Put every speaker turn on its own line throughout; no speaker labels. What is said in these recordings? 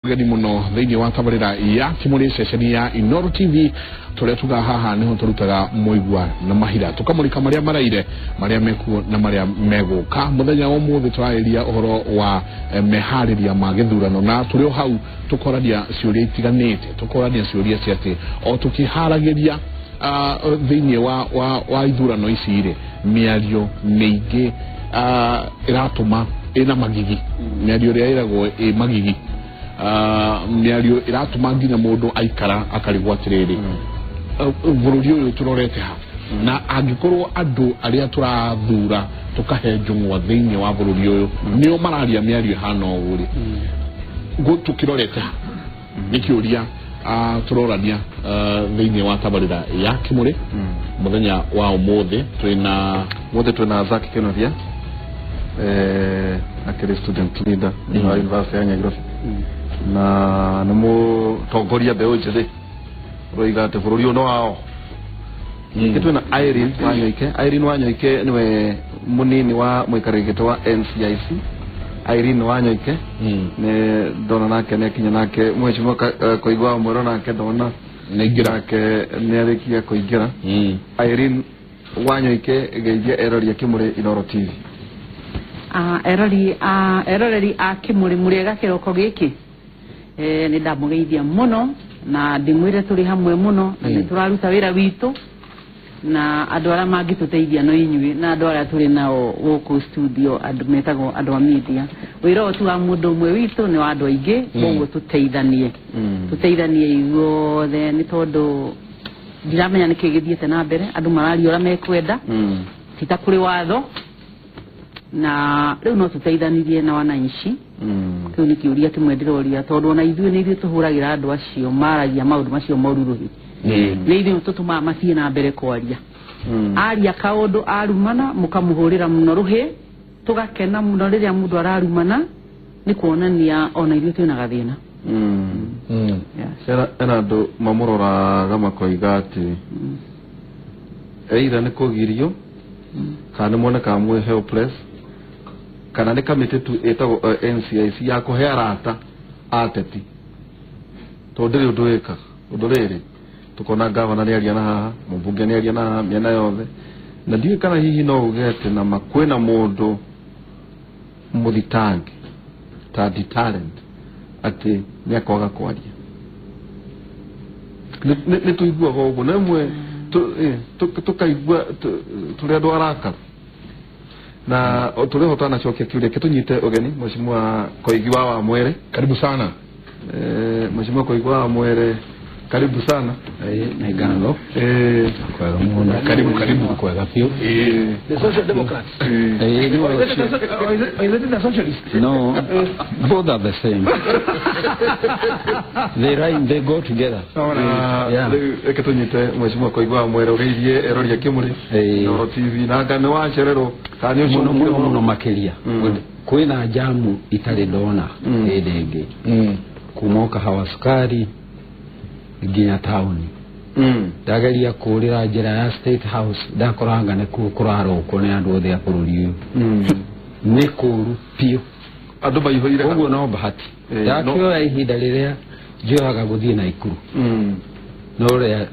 Gadi muno thini wa tabarira ya kimuri sesheni ya Inooro TV tore tuga haha niho turutaga muigwa na mahira tukamurika maria maraire maria meku na maria meguka muthenya wa muthi twairia uhoro wa mehariria ma githurano na turi hau tukorania ciuria itiganite tukorania ciuria ciati o tukiharagiria thini wa ithurano ici ri miario mingi iratuma ina magigi miario ria iragwo magigi miario iratuma nginya mundu aikara akarigwa tiriri bururi uyu turorete ha na angikorwo andu aria turathura tukahe njungwa thiini wa bururi uyu nio mararia miario hana uri go tukirorete ha nikiuria turorania thiini wa tabarira ya kimuri muthenya wa umuthi twina Zaki Kenothia akiri student leader wa University ya Nairobi na nimo tongoria beo njere roigate bururi no wao kitu na Irene Wanyoike niwe munini wa mwikarigeto wa NCIC Irene Wanyoike ne dona nake ne kinya nake mwechimo koigwa mwero nake dona negira ke nerekia koigira Irene Wanyoike geje erori ya kimuri Inooro TV erori akimuri muriega kiroko giki ni ndamugeithia muno na ndimwire turi hamwe muno na nituraruta wira witu na andu ara mangituteithia no inyui na andu ara turi nao guku studio andu metago andu a media wira tu wa mundu mwe witu ni wa andu aingi koguo tuteithanie iwothe ni tondu ndiramenya nikigithiete na mbere andu marari ora mekwenda titakuri watho na riu no tuteithanirie na wananchi kiu ni kiuria kimwendiroria tondu ona ithuĩ ni ithuĩ tuhuragira andu acio maragia maundu macio moruruhi ni ithuĩ tutuma macie na mbere kwaria aria kaundu arumana mukamuhurira muno ruhi tugakena muno riria mundu ararumana ni kuonania ona ithuĩ twina gathina
era andu mamuroraga makoiga ati eira ni kugirio kana mwana kamwe helpless kana ni kamite tu etago NCIC ya kuhe arata ateti tondiri unduika unduriri tukona gavana ni aria na haha mumbunge ni aria na miena yothe na ndiwe kana hihi no ugete na makwena mundu muthitangi ta talent ati ni akwaga kwaria ni tuigua gogo na mwe tukaigua turi andu araka na turiho twanacokia kiuria kitunyite ugeni mheshimiwa Koigiwa wa Mwere
karibu sana
mheshimiwa Koigiwa wa Mwere karibu sana
na igano
kwa muno karibu kwa gafio
the Social Democrats is it the socialist no both are the same they go together
kitunyite mheshimiwa Koigiwa wa Mwere ugeithie erori ya kimuri Inooro TV na ngane wa cherero kanyo
muno makiria kwina jamu itari dona edenge kumoka hawasukari ginya tauni dagaria kurira njira ya State House dakoranga ne kuraro ko ne andu othe akururi ni kuru pio
andu baihorire
ugo no bahati yakio ya ihinda riria njoyaga guthie na ikuru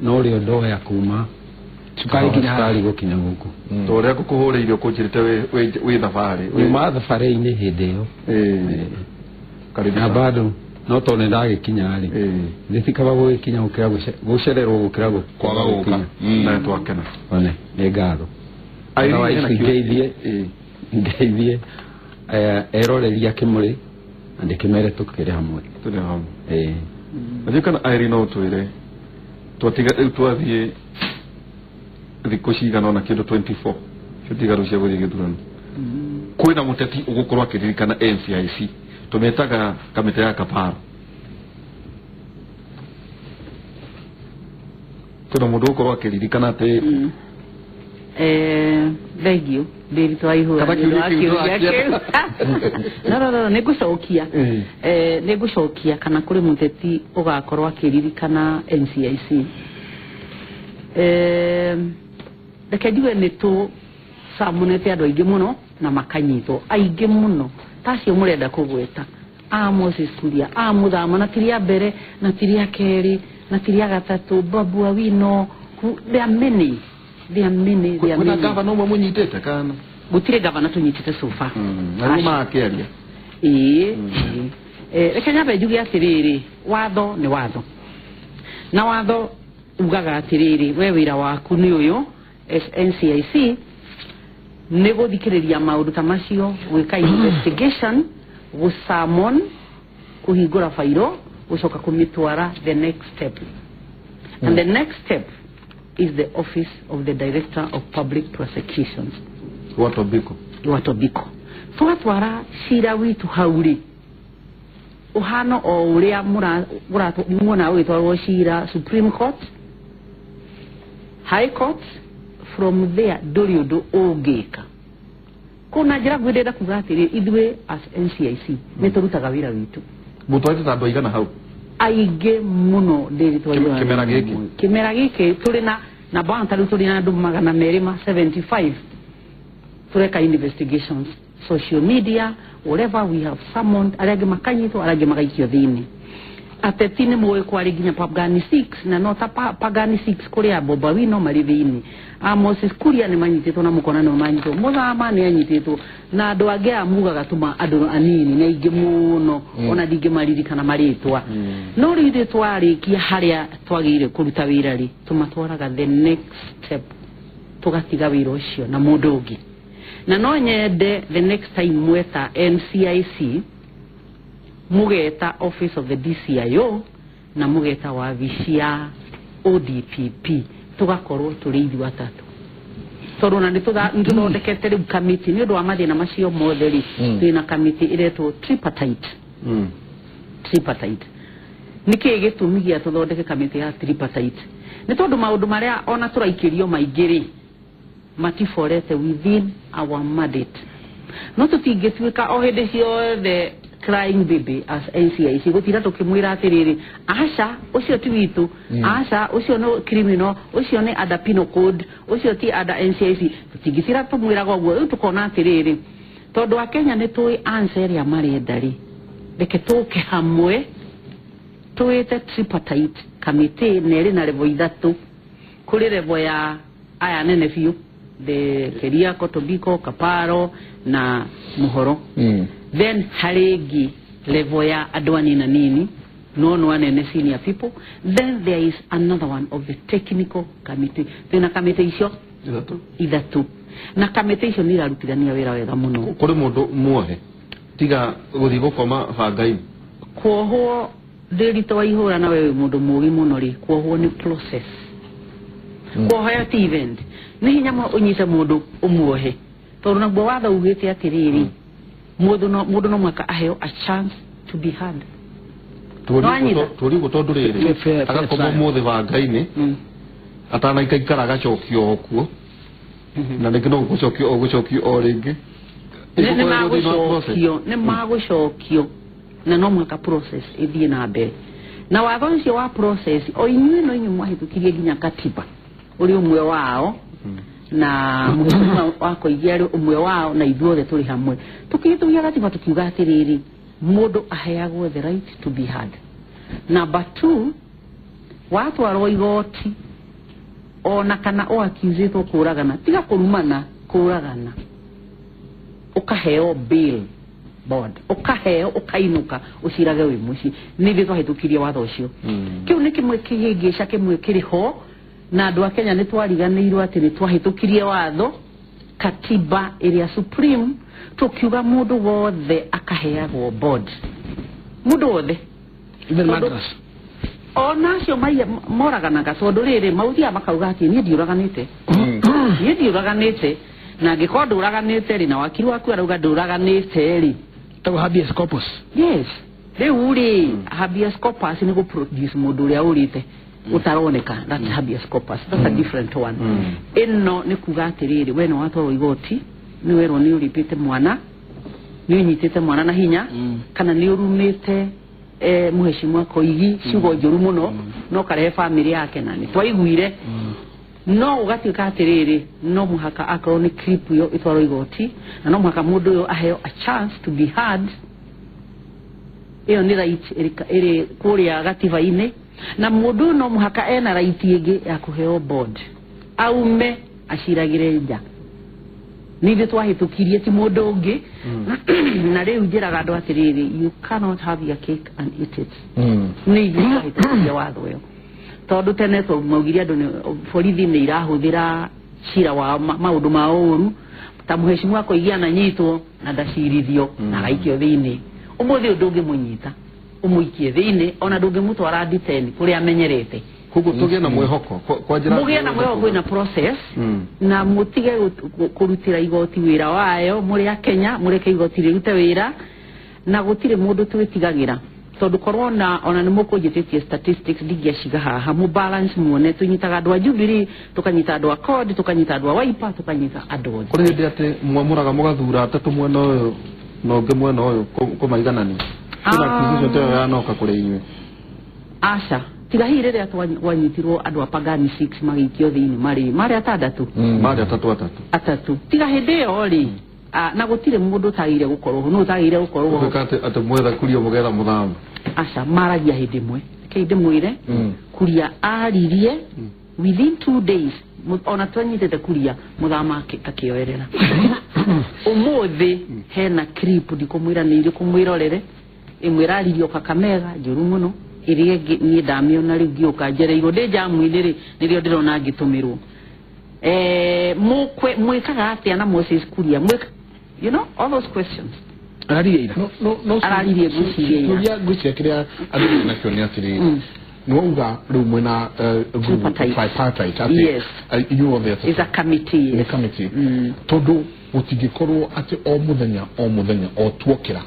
no rio ndoya kuma tukari gukinya guku
to ria kukuhuriire kunjirite we thafari
we ma thafari ni hindi yo
karibia
bado no tone ndage kinyari nditikaba go kinya ukira gucererwo gukira
kwaga guka na twakena
one ni ngatho ngeithie eroreria kimuri ande kimere tukire hamwe
ajikana Irene no twire twatiga twathie thikũ cigana na kindu 24 tutiga rucia guthie githurano kwina muteti ugukorwa akiririkana NCIC tumetaga kamite ya Kaparo kuna mundu ukorwa akiririkana ati
thegio ndiri twaihu no nigucokia kana kuri muteti ugakorwa akiririkana NCIC reke njuge ni tu samunete andu aingi muno na makanyitwo aingi muno tacio murenda kugweta Moses Kuria muthama na tiria mbere na tiria keri na tiria gatatu Babu Awino. There are many.
Kuna gavana umwe munyitete kana
gutire gavana tunyitete so far
na akeria
reke nyabe njuge atiriri watho ni watho na watho ugaga atiriri we wira waku ni uyu NCIC ni guthikiriria maundu ta macio gwika investigation gusamon kuhingura fairo gucoka kumitwara the next step and the next step is the office of the Director of Public Prosecutions. Watobiko. Twatwara shira witu hauri. Uhano o uria muna witwa shira Supreme Court, High Court, from there doriudo ogeka. Kuna jira gwededa kugatiri idwe as NCIC netorutaga wira witu.
Mutwaite tando igana hau.
Aige muno ndiri twajwa
kimera
giki turi na bantaru turi na andu 275 tureka investigations social media whatever we have summoned arage makanyito arage magaikio thini atetine moyo kwa riginya Pagani 6 na nota Pagani 6 kuria Boba Wino mari thini Moses Kuria ni manyitito na mukona no manyito muthama ni anyitito na andu age amuga gatuma andu anini na ingi muno ona dingi maririkana maritwa no rinde twarikia haria twagire kuruta wira ri tumatwaraga the next step tugatiga wira ucio na mundu ungi na no nyende the next time mweta NCIC mugeta office of the DCIO na mugeta wa visia ODPP tugakorwo turithi watatu torona nituthondekete riu committee ni undu wa mathina macio motheri twina committee iretwo tripartite niki gitumi gia tuthondeke committee ya tripartite ni tondu maundu maria ona turaikirio maingiri matiforete within our mandate no tutingituika o hindi ciothe crying baby as NCIC gutira tukimwira atiriri aca ucio ti witu aca ucio no criminal ucio ni ada penal code ucio ti ada NCIC tutingitira tumwira gwo tukona atiriri tondu wa Kenya ni tui answer ya marendari reke tuke hamwe tuite tripartite committee neri na level 3 kuri level ya aya nene fiu de Keria Kotobiko Kaparo na Muhoro then haregi level ya adwani na nini no anene senior people then there is another one of the technical committee then a committee isio idatu na committee isio ni rarutithania wira wega muno
kuri mundu muohe tiga guthi gukoma bangai
kwoho ndirito wa ihura na wewe mundu mugi muno ri kwoho ni process kwoho ya event ni hinya mo unyite mundu umuohe tondu na gbo watha ugite atiriri mundu no mwaka aheo a chance to be heard
turi gutondu riri agakoma muthe bangai-ini atana ikaikara agacokio okuo na nikino gucokio o ringi
ne magucokio na no mwaka process ithie na mbere na watho ucio wa process o inyuĩ no inyuĩ mwahĩtũkirie nginya katiba uri umwe wao na muhima wako igiari umwe wao na ithuothe turi hamwe tukitugia katiba tukiuga atiriri mundu aheagwo the right to be heard. Number 2 watu arwo igoti ona kana o akizitwo kuragana tiga kurumana kuragana ukaheo bill board ukaheo ukainuka ucirage wi muci ni thitho hitukirie watho ucio kiu ni kimwe kihingisha kimwe kiriho na andu a Kenya ni twariganirwo ati ni twahitukirie watho katiba iria supreme tukiuga mundu wothe akaheagwo board mundu wothe
even madras
ona cio mai moraganaga tondu riri mauthia makauga ati ni ndiuraganite ni ndiuraganite na ngikondo uraganite ri na wakiri waku arauga nduraganite ri
to habeas corpus
yes uri habeas corpus ni go produce mundu ria urite utaroneka that habeas corpus that's a different one ino ni kuga atiriri we no watoro igoti ni wero ni uripite mwana ni unyitite mwana na hinya kana ni urumite muheshimwa Koigi ciugo njuru muno no karehe family yake nani twaiguire no ugatuika atiriri no muhaka akorwo ni clip yo itwaro igoti na no muhaka mundu yo aheo a chance to be heard iyo ni right iri kuria gatiba-ini na mundu no muhaka ena right ingi ya kuheo board aume aciragire nja nithe twahitukirie ti mundu ungi na riu njiraga andu atiriri you cannot have your cake and eat it nithe twahitukirie watho uyo tondu tene twaugirie andu borithi ni irahuthira cira wa maundu ma uru ta muheshimu wako igiana nyitwo na ndacirithio na gaikio thiini umuthi undu ungi munyita umuikie thiini ona ndungi mutwara detain kuri amenyerete
kuko tugie na mwehoko kwa njira
mugie na mwehoko ina process na mutige kurutira igoti wira wayo muri ya Kenya mureke igoti rirute wira na gutire mundu twitigagira tondu korona ona ni mukujitetie statistics digia shiga haha mu balance muone tunyitaga andu a Jubilee tukanyita andu a CORD tukanyita andu a Wiper tukanyita andu
kuri ndi ati mwamuraga mugathura atatu mwena uyu no nge mwena uyu kumaiganani kuna kizizo teo ya noka kuri inywe
asha tiga hire ria twanyitirwo andu a pagani 6 magikio thiini mari atandatu
mari atatu
tiga hinde yo ri na gutire mundu tagire gukorwo no tagire gukorwo
ukate ate mwetha kuria mugera muthama
asha maragia hindi mwe keinde mwire kuria aririe within 2 days ona twanyitete kuria muthama akioerera umuthi hena clip ndikumwira ni iri kumwirorere imwiraririo Kakamega njuru muno iri ni ndamiona riu ngioka njereirwo ndi jamu-ini nirio ndirona ngitumirwo mwikaga atia na Moses Kuria mwika you know all those questions
araririe
araririe guciria
gucia kiria andu na kionia atiri nuga riu mwena tripartite
yes
you are there
is a committee
yes. Committee tondu gutigikorwo ati o muthenya o tuokira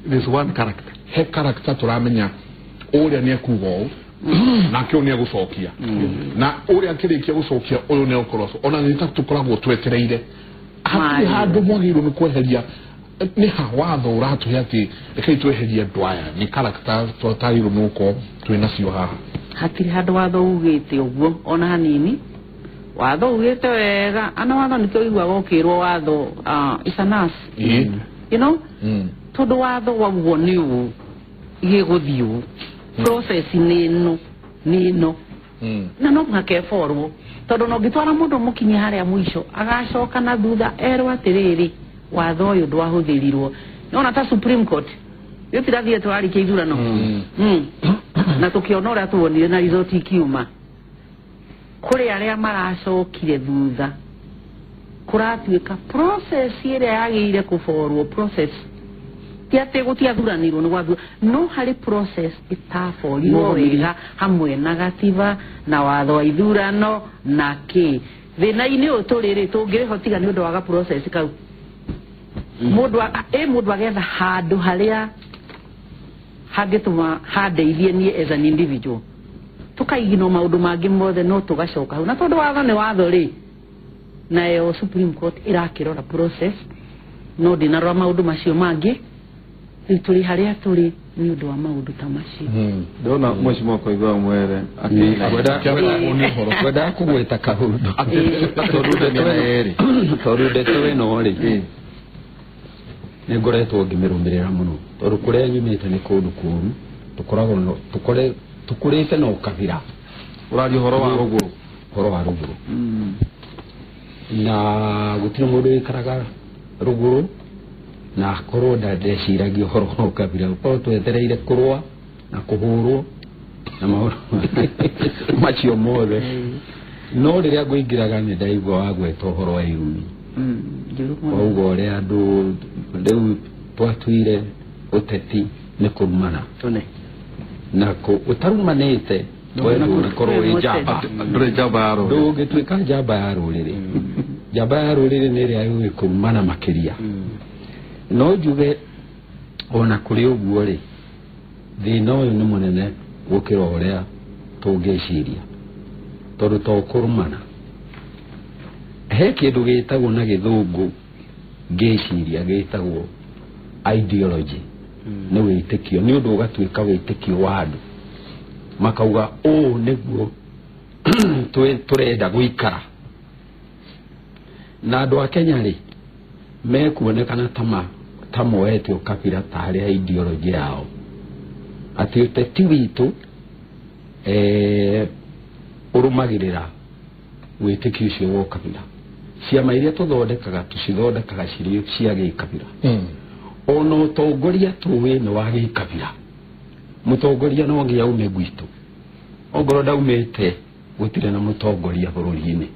there's one character
he character turamenya uria ni akugo na kio ni agucokia na uria akirikia gucokia uyu ni ukoroso ona ni tatukoragwo twetereire ati handu mwagiru ni kweheria ni hawatho uratu ati rekai tweheria ndwaya ni character twatagiru nuko twina cio haha
hatiri handu watho ugite uguo ona hanini watho ugite wega ana watho nikio igwa gokirwo watho isanas you know tondu watho waguo ni u igiguthiu process nino na no ngake forwo tondu no gitwara mundu mukinyi haria mwisho agacoka na thutha erwa atiriri watho uyu ndwahuthirirwo nona ta Supreme Court yotirathie twari kiithurano na tukiona uria tuonire na result ikiuma kuri aria maracokire thutha kuratuika process iria yagire kuforwo process tiate gutiathuranirwo ni gwathu no hari process itaforirwo wega hamwe na gatiba na watho wa ithurano na ki thina-ini uturiri tungirihotiga ni undu wa process kau mundu agetha handu haria hangituma handeithie nie as an individual tukaigino maundu mangi mothe no tugacoka hau na tondu watho ni watho ri nayo Supreme Court irakirora process no dinarwa maundu macio mangi tuli haria tuli ni undu wa maundu ta macio
ndona mheshimiwa kwa igwa mwere
gwenda kugweta kahundu torude tuwe no ri ni ngoretwo ngimirumirira muno tondu kuria nyumite ni kundu kuru tukoragwo tukurite no kabira
urari horo wa ruguru
na gutire mundu ikaraga ruguru na korwo ndeciragia horo wa kabira ko twetereire kurwa na kuhurwo na mauru macio mothe no riria ngwingiraga ni ndaigua wagweta horo wa irumi ugo ria andu riu twatuire uteti ni kurumana na utarumanite korwo ijamba
ndure jamba yaro
ndugituika jamba yaro riri jamba yaro riri ni ria yu kurumana makiria no njuge ona kuri uguo ri thina uyu ni munene gukira uria tungiciria tondu to kurumana he kindu gitagwo na githungu ngiciria gitagwo ideology ni witikio ni undu ugatuika witikio wa andu makauga niguo turenda guikara na andu a Kenya ri mekuonekana tamoete ukabira tare ideology yao ati uteti witu urumagirira witiki ucio wo kabira ciama iria tuthondekaga tucithondekaga cirio cia gikabira ono utongoria tuwe ni wa gikabira mutongoria no ngia ume gwitu ongoro ndaumete gutire na mutongoria bururi-ini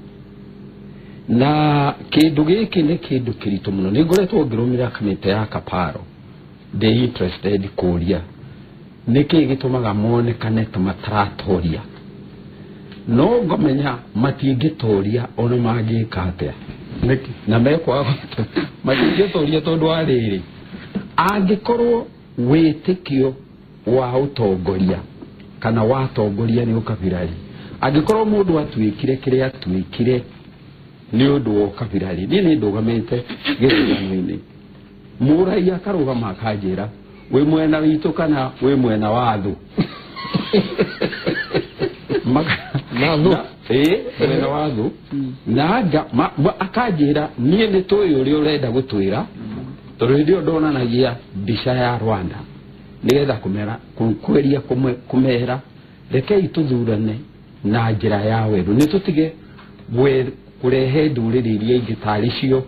na kindu giki ni kindu kiritu muno ni ngoretwo ngirumira kamite ya Kaparo the interested kuria niki gitumaga monekane tamatratoria no ngomenya matingitoria ono magika atia niki na mekwa matingitoria tondu ariri angikorwo witikio wa utongoria kana wa tongoria ni ukabirari angikorwo mundu atwikire kiria atwikire ni undu wa ukabirari ni ndugamite githurano-ini murai akarugama akanjira we mwena witu kana we mwena wa thu mwena wa thu na akanjira nie ni tuyu uri urenda gutwira tondu ndio ndonanagia mbica ya Rwanda nigetha kumera kweria kumera rekei tuthurane na njira ya weru ni tutige kurehe nduriri iria ingi tari cio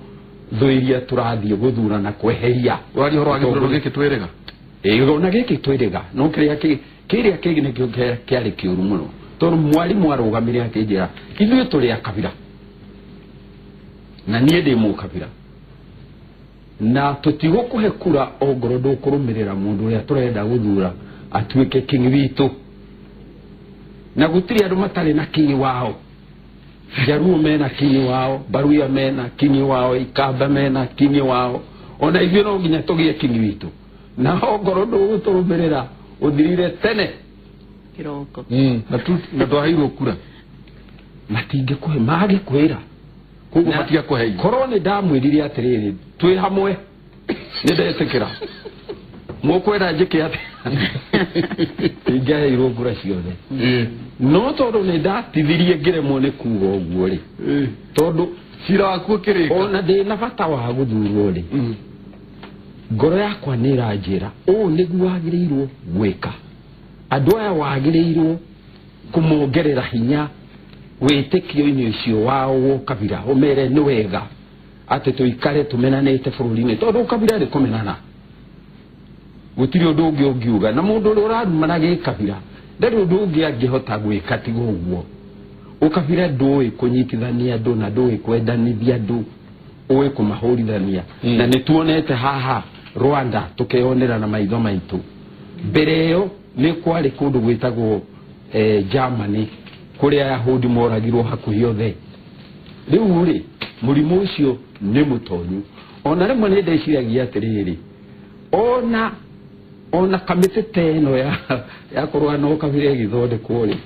thu iria turathie guthurana kweheria
wari horo agithurano giki twiriga
githurano giki twiriga no kiria kingi nikio kiari kiuru muno tondu mwarimu arugamire akinjira ithuĩ turi akabira na nie ndi mukabira na tutigukuhe kura ongoro ndukurumirira mundu uria turenda guthura atuike king witu na gutiri andu matari na king wao Jaruo mena king wao Baruya mena king wao Ikamba mena king wao ona ivyo no nginya tugie king witu na ongoro nduguturumirira uthirire tene
kiroko
na twaheirwo kura
matinge kuhe mage kwira
kuko matia kuhe
korone ndamwirire atiriri twi hamwe ni ndetikira mukwenda njike ati ingahe irogura ciothe no tondu ni ndatithirie ngiremwo ni kuga uguo ri tondu
cira waku kirika
ona ndina bata wa guthurwo ri ngoro yakwa ni iranjira niguo wagiriirwo gwika andu aya wagiriirwo kumongerera hinya witikio-ini ucio wao wo kabira umere ni wega ati tuikare tumenanite bururi-ini tondu kabira ri kumenana gutiri undu ungi ungiuga na mundu uri urarumana gikabira ndari undu ungi angihota gwika tiga uguo ukabira ndui kunyitithania andu na ndui kwendanithia andu uwe kumahurithania na nituonete haha Rwanda tukionera na maitho maitu mbere yo ni kwari kundu gwitagwo Germany kuria Yahudi moragirwo hakuhi othe riu ri murimu ucio ni mutonyu ona rimwe ni ndeciragia atiriri ona kamite teno ya korwa no kabire githondekwo ri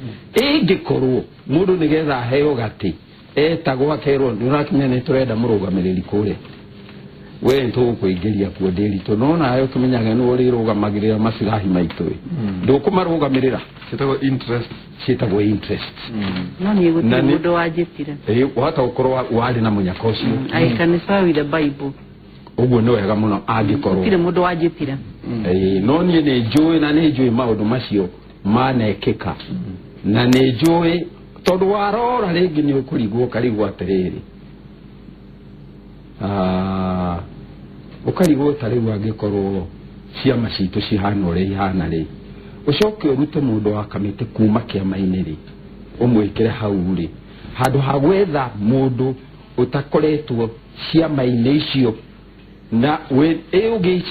ingikorwo mundu nigetha heo gati etagwo akerwo nurakinya ni turenda murugamiriri kuria we ntukuingiria kuo ndiritu nona ayo kimenyaga ni uri rugamagirira masirahi maitu ndukumarugamirira citagwo interest
no ni gutiri mundu wajitire
wata ukorwo wari na munyaka ucio
I can say with the Bible
uguo ni wega muno angikorwo
gutiri mundu wajitire
no nie ni njui na ni njui maundu macio manekeka na ni njui tondu warora ringi ni ukurigwo karigwo atiriri ukarigwo tariu angikorwo ciama citu cihana uria ihana ri ucoke urute mundu wa kamite kuma kiama-ini ri umwikire hau ri handu ha gwetha mundu utakoretwo ciama-ini icio na we ugi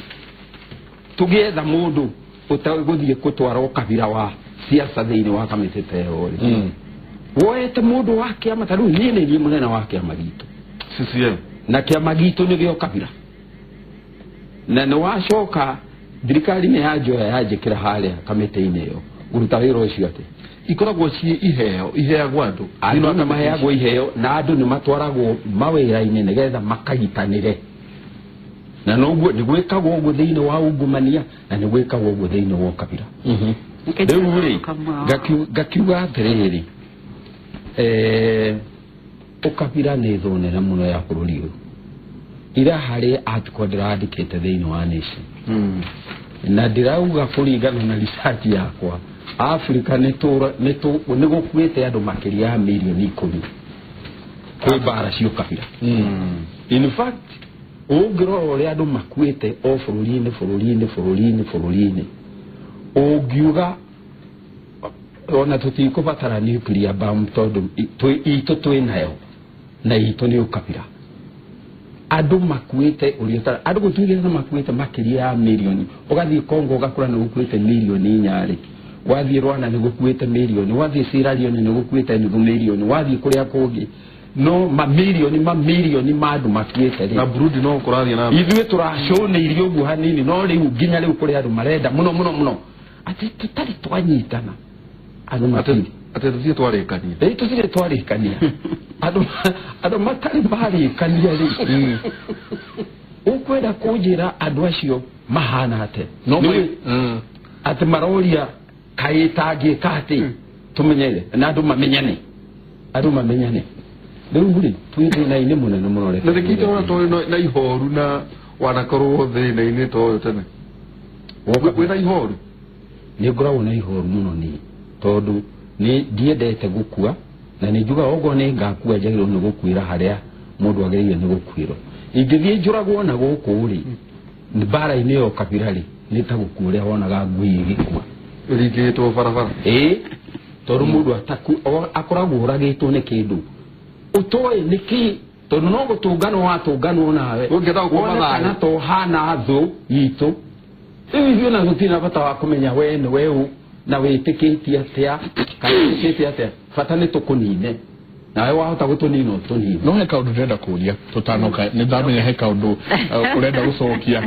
tugetha mundu utaguthie gutwara ukabira wa siasa thiini wa kamite teo ri woete mundu wa kiama tariu nie ni munene wa kiama gitu
CCM
na kiama gitu ni gio kabira na ni wacoka thirikari ni yajoya yajikira haria kamite-ini iyo uruta wira ucio ati
ikoragwo ci iheagwo andu
na maheagwo iheo na andu ni matwaragwo mawira-ini nigetha makagitanire na noguo ni gwikagwo uguo thiini wa ungumania na ni gwikagwo uguo thiini wa kabira riu ri ngakiuga atiriri ukabira ni thonera muno ya bururi uyu ira harä article ndĩrandĩkĩte thĩinĩ wa nation na ndĩrauga kũringana na research yakwa Africa nĩ gũkuĩte andũ makĩria ya milioni 10 kwĩ mbara cia ũkabira in fact ũngĩrora ũrĩa andũ makuĩte o bũrũri-inĩ ũngiuga ona tũtikũbatara nuclear bomb tondũ itũ twĩnayo na itũ nĩ ũkabira andũ makuĩte ũrĩa andũ gũtuĩke makuĩte makĩria ya milioni ũgathiĩ Congo ũgakora nĩ gũkuĩte milioni 4 wathiĩ Rwanda nĩ gũkuĩte milioni wathiĩ Sierra Leone nĩ gũkuĩte nuthu milioni wathiĩ kũrĩa kũngĩ no mamilioni ma andũ makuĩte
na Burundi no kũrathiĩ na
ithuĩ tũracũnĩirio ũguo hanini no rĩu nginya rĩu kũrĩ andũ marenda mũno atĩ tũtarĩ twanyitana andũ matiri
atĩ tũthiĩ twarĩkania
tũtirĩ twarĩkania andũ matarĩ marĩkania rĩ ũkwenda kũnjĩra andũ acio mahana atĩ no atĩ maroria kaĩ tangĩka atĩ tũmenyere na andũ mamenyane rĩu rĩ twĩthĩna-inĩ mũnene mũno reke
nĩkĩte ona tũrĩ na ihoru na wanakorwo thĩna-inĩ toyo tene wĩna ihoru
nĩ ngoragwo na ihoru mũno niĩ tondũ nĩ ndiendete gũkua na nĩ njugaga ũguo nĩ ngakua njagĩrĩirwo nĩ gũkuĩra harĩa mũndũ agĩrĩirwo nĩ gũkuĩrwo ingĩthiĩ njũragwo na gũkũ rĩ mbara-inĩ ya ũkabira rĩ nĩ ta gũkua ũrĩa wonaga ngui ĩgĩkua
ĩringĩtwo barabara
tondũ mũndũ akoragwo ũragĩtwo nĩ kĩndũ ũtoĩ nĩkĩ tondũ no gũtũnganwo nawe kana to hana thũ itũ ithuĩ na gũtirĩ na bata wa kũmenya we nĩ we na wĩtĩkĩtie atĩa kana wĩtĩkĩtie atĩa bata nĩ tũkũnine nawe wahota gũtũnina ũtũnine
no he kaũndũ ndĩrenda kũria tũtanoka nĩ ndamenya he kaũndũ ũrenda gũcokia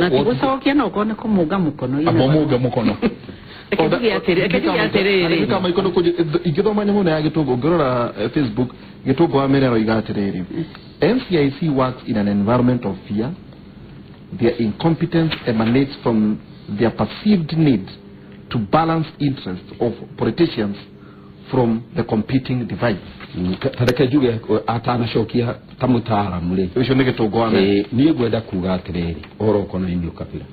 na ti gũcokia no ũkorwo nĩ kũmũnga mũkono
kama ikono ingĩthoma nyamũ ya Gĩtũngũ ngĩrora Facebook Gĩtũngũ wa Merero iga atĩrĩrĩ NCIC works in an environment of fear. Their incompetence emanates from their perceived need to balance interests of politicians from the competing divides.
Tareke juge atanacokia ta mũtaaramu rĩ
ũcio nĩ Gĩtũngũ wa Merero
niĩ ngwenda kuga atĩrĩrĩ ũhoro ũkonainie ũkabira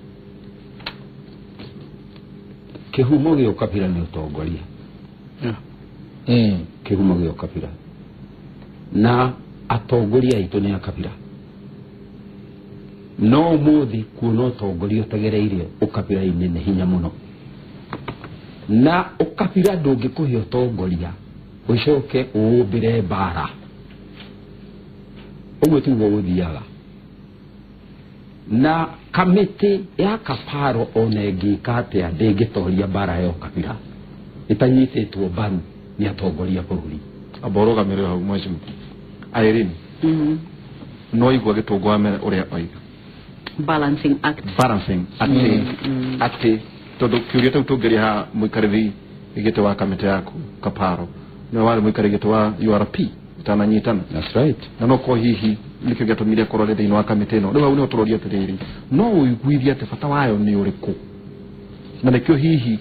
kĩhumo gĩa ũkabira nĩ ũtongoria kĩhumo gĩa ũkabira na atongoria aitũ nĩ akabira no mũthĩ kuona ũtongoria ũtagereire ũkabira-inĩ nĩ hinya mũno na ũkabira ndũngĩkũhe ũtongoria ũcoke ũũmbĩre mbara ũguo tiguo gũthiaga na kamĩtĩ ya Kaparo ona ĩngĩka atĩa ndĩngĩtoria mbara ya ũkabira ĩtanyitĩtwo mbaru nĩ atongoria bũrũri
aborũgamĩrĩra hau mwacimu Irene no igua Gĩtũngũ wa Merero ũrĩa oiga
balancing act
atĩ tondũ kĩũria tũu tũngĩrĩ ha mũikarĩri gĩtĩ wa kamĩtĩ yaku Kaparo nĩ warĩ mũikarĩri gĩtĩ wa URP itananyitana
that's right
na no ko hihi nĩkĩo gĩatũmire korore thĩinĩ wa kamĩtĩ ĩno rĩu hau nĩ ũtũroria atĩrĩrĩ no ũiguithie atĩ bata wayo nĩ ũrĩkũ na nĩkĩo hihi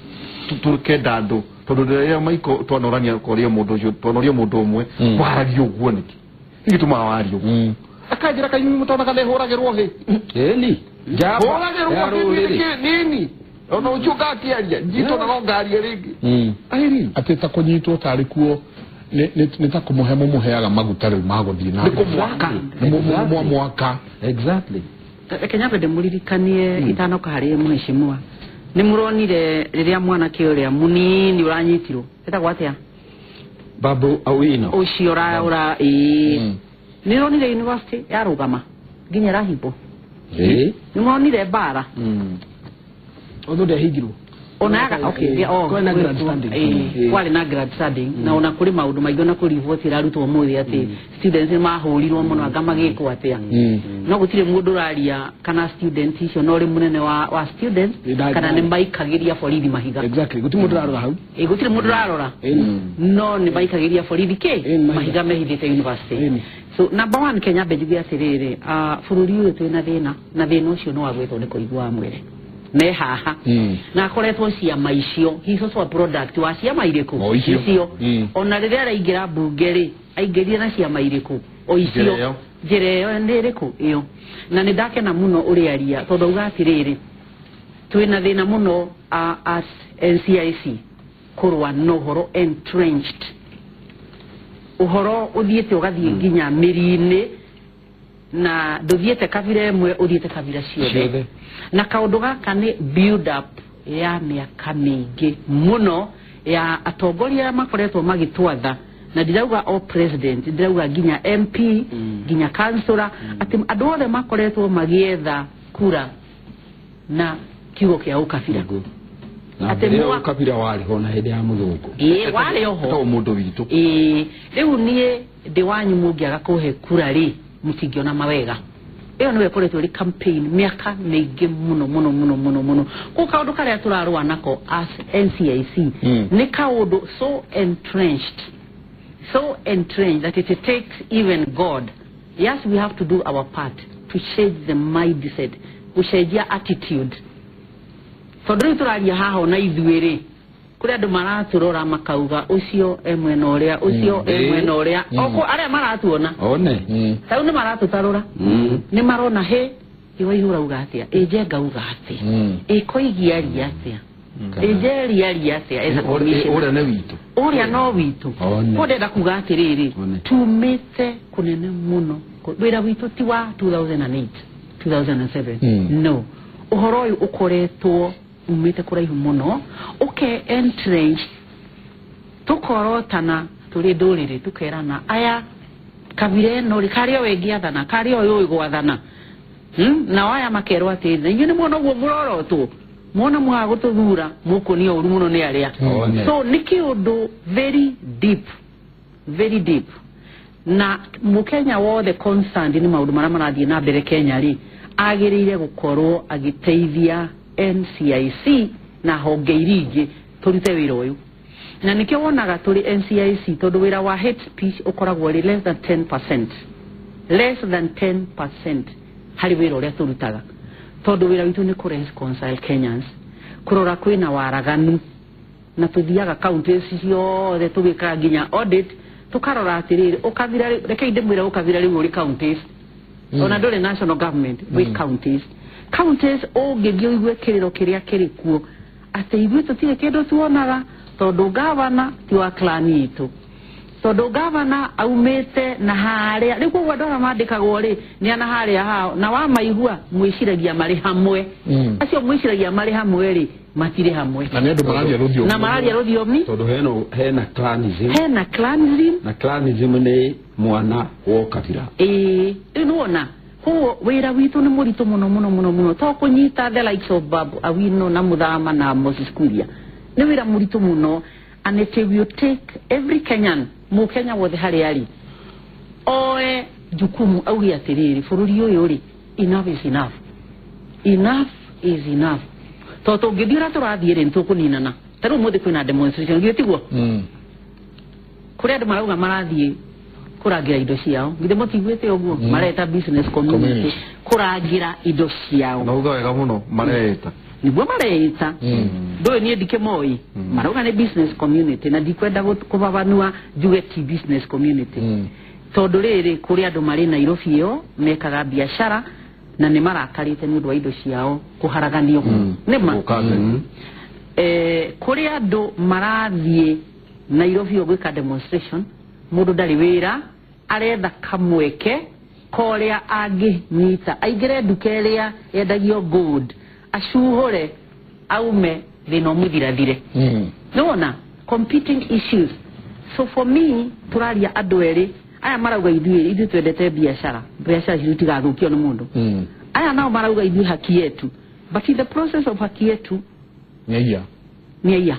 tũkenda andũ tondũ rĩrĩa maiko twanorania koria mũndũ ũcio twaноria mũndũ ũmwe waragia ũguo nĩkĩ ingĩtũma waria ũguo akanjĩra kanyumi mũtona kana hũragĩrwo hĩ
ĩni
hũragĩrwo nini ona ũcio ngakĩaria njito na no ngaria rĩngĩ
Irene atĩ ta kũnyitwo tarĩ kuo nĩ ta kũmũhe mũmũheaga maguta rĩu magũthiĩ na mwaka
exactly
Kenya bende mũririkanie itanoka harĩ mheshimiwa nĩ mũronire rĩrĩa mwanake ũrĩa mũnini ũranyitirwo etagwo atĩa
Babu Owino
ũcio ũra nĩ ronire university yarũgama nginya rahimbo nĩ mũronire mbara
ũndũ ndehingirwo
onaga okay
kwena grad standing
kwale na grad standing na ona kuri maundu maigana na kuri vote irarutwo muthi ati students mahurirwo muno anga magikwo atia no gutire mundu raria kana student icio no ri munene wa students kana ni maikagiria borithi mahiga
exactly gutire mundu rarora hau
gutire mundu rarora no ni maikagiria borithi ke mahiga mehithite university so number 1 Kenya benjugi atiriri bururi uyu twina thina na thina ucio no wagwetwo ni kuigwa mwere me haha na koretwo ciama icio hizo so product wa ciama irĩkũ icio ona rĩrĩa araingĩra bunge rĩ aingĩrire na ciama irĩkũ o icio njere ndiriko iyo na nindake na muno uri aria tondu ugatiriri twina thina muno as NCIC kurwa no horo entrenched uhoro uthiete ugathie nginya mirine na nduthiete kabira imwe uthiete kabira ciothe na kaundu gaka ni build up ya miaka mingi muno ya atongoria makoretwo magitwatha na ndirauga o president ndirauga nginya MP nginya councilor ati andu othe makoretwo magietha kura na kiugo kia ukabira
ati ukabira wari hona hede ya muthungu
wari oho
to mundu witu
riu nie ndi wanyu mungiaga kuhe kura ri mutingiona mawega iyo niwe koretwo ri campaign miaka mingi muno ko kaundu karia turarwa nako as NCIC ni kaundu so entrenched that it takes even God. Yes, we have to do our part to change the mindset, to change your attitude. So do turaria haho na ithuiri kuri andu maraturora makauga ucio emwe na uria ucio emwe na uria oko aria maratuona
one
tau ni maratutarura ni marona he iwe ihura ugatia ejenga ugatia koigiaria atia ejeria atia eza
ore ne witu
ore no witu kodeda kugatiriri tumete kunene muno wira witu ti wa 2008 2007 no uhoro uyu ukoretwo umite kuraihu muno entrenched tukorotana turi nduriri tukerana aya kabire no rikario wegiathana kario uyu igwathana na waya makerwa ati nyine muno gwo muroroto mona mwagututhura mukonio uru muno ni aria so niki undu very deep na mukenya wothe concerned ni maundu mara marathie na mbere Kenya ri agirire gukorwo agiteithia NCIC na honge iringi turite wira uyu na nikio wonaga turi NCIC tondu wira wa hate speech ukoragwo ri less than 10% hari wira uria turutaga tondu wira witu ni reconcile Kenyans kurora kwina waraganu na tuthiaga counties ciothe tugika nginya audit tukarora atiriri ukavira reke inde mwira ukavira riu uri counties ona ndore national government we counties ogegio igwe kiriro kiria kirikuo ate igwe tutire kindu tuonaga tondu governor ti wa clan itu tondu governor aumete na haria riku gwadora mandikagwo ri ni ana haria hao na wa maigua mwiciragia mari hamwe acio mwiciragia mari hamwe ri matire hamwe
na nendo mararia rudhiomi
tondu hena clanism
na
clanism ni mwana wo kabira
nuona huo wira witu ni muritu muno to kunyita the likes of Babu Awino na Muthama na Moses Kuria ni wira muritu muno and it will take every Kenyan mukenya wothe hari ari oe jukumu au ya tiriri fururi uyu ri enough is enough toto ngithira turathiire ntukuninana taru muthi kwina demonstration gitiguo kuri andu marauga marathie kuragira indo ciao ngithe mutigwite uguo mareta business community kuragira indo ciao
na uga wega muno mareta
niguo mareta ndoe nie ndike moi marauga ni business community na ndikwenda kubabanua juge ti business community tondu riri kuri andu mari Nairobi yo mekaga biashara na ni marakarite ni ndwa indo ciao kuharaganio nima kuri andu marathie Nairobi yo gwika demonstration mundu ndari wira aretha kamweke koria angi nyita aigire ndukeria yendagio gold ashuhore aume thino muthirathire nona competing issues so for me turaria andu eri aya marauga ithuĩ twendete biashara citigathũkio nĩ mũndũ aya nao marauga ithuĩ haki yetu but in the process of haki yetu
nĩ
iya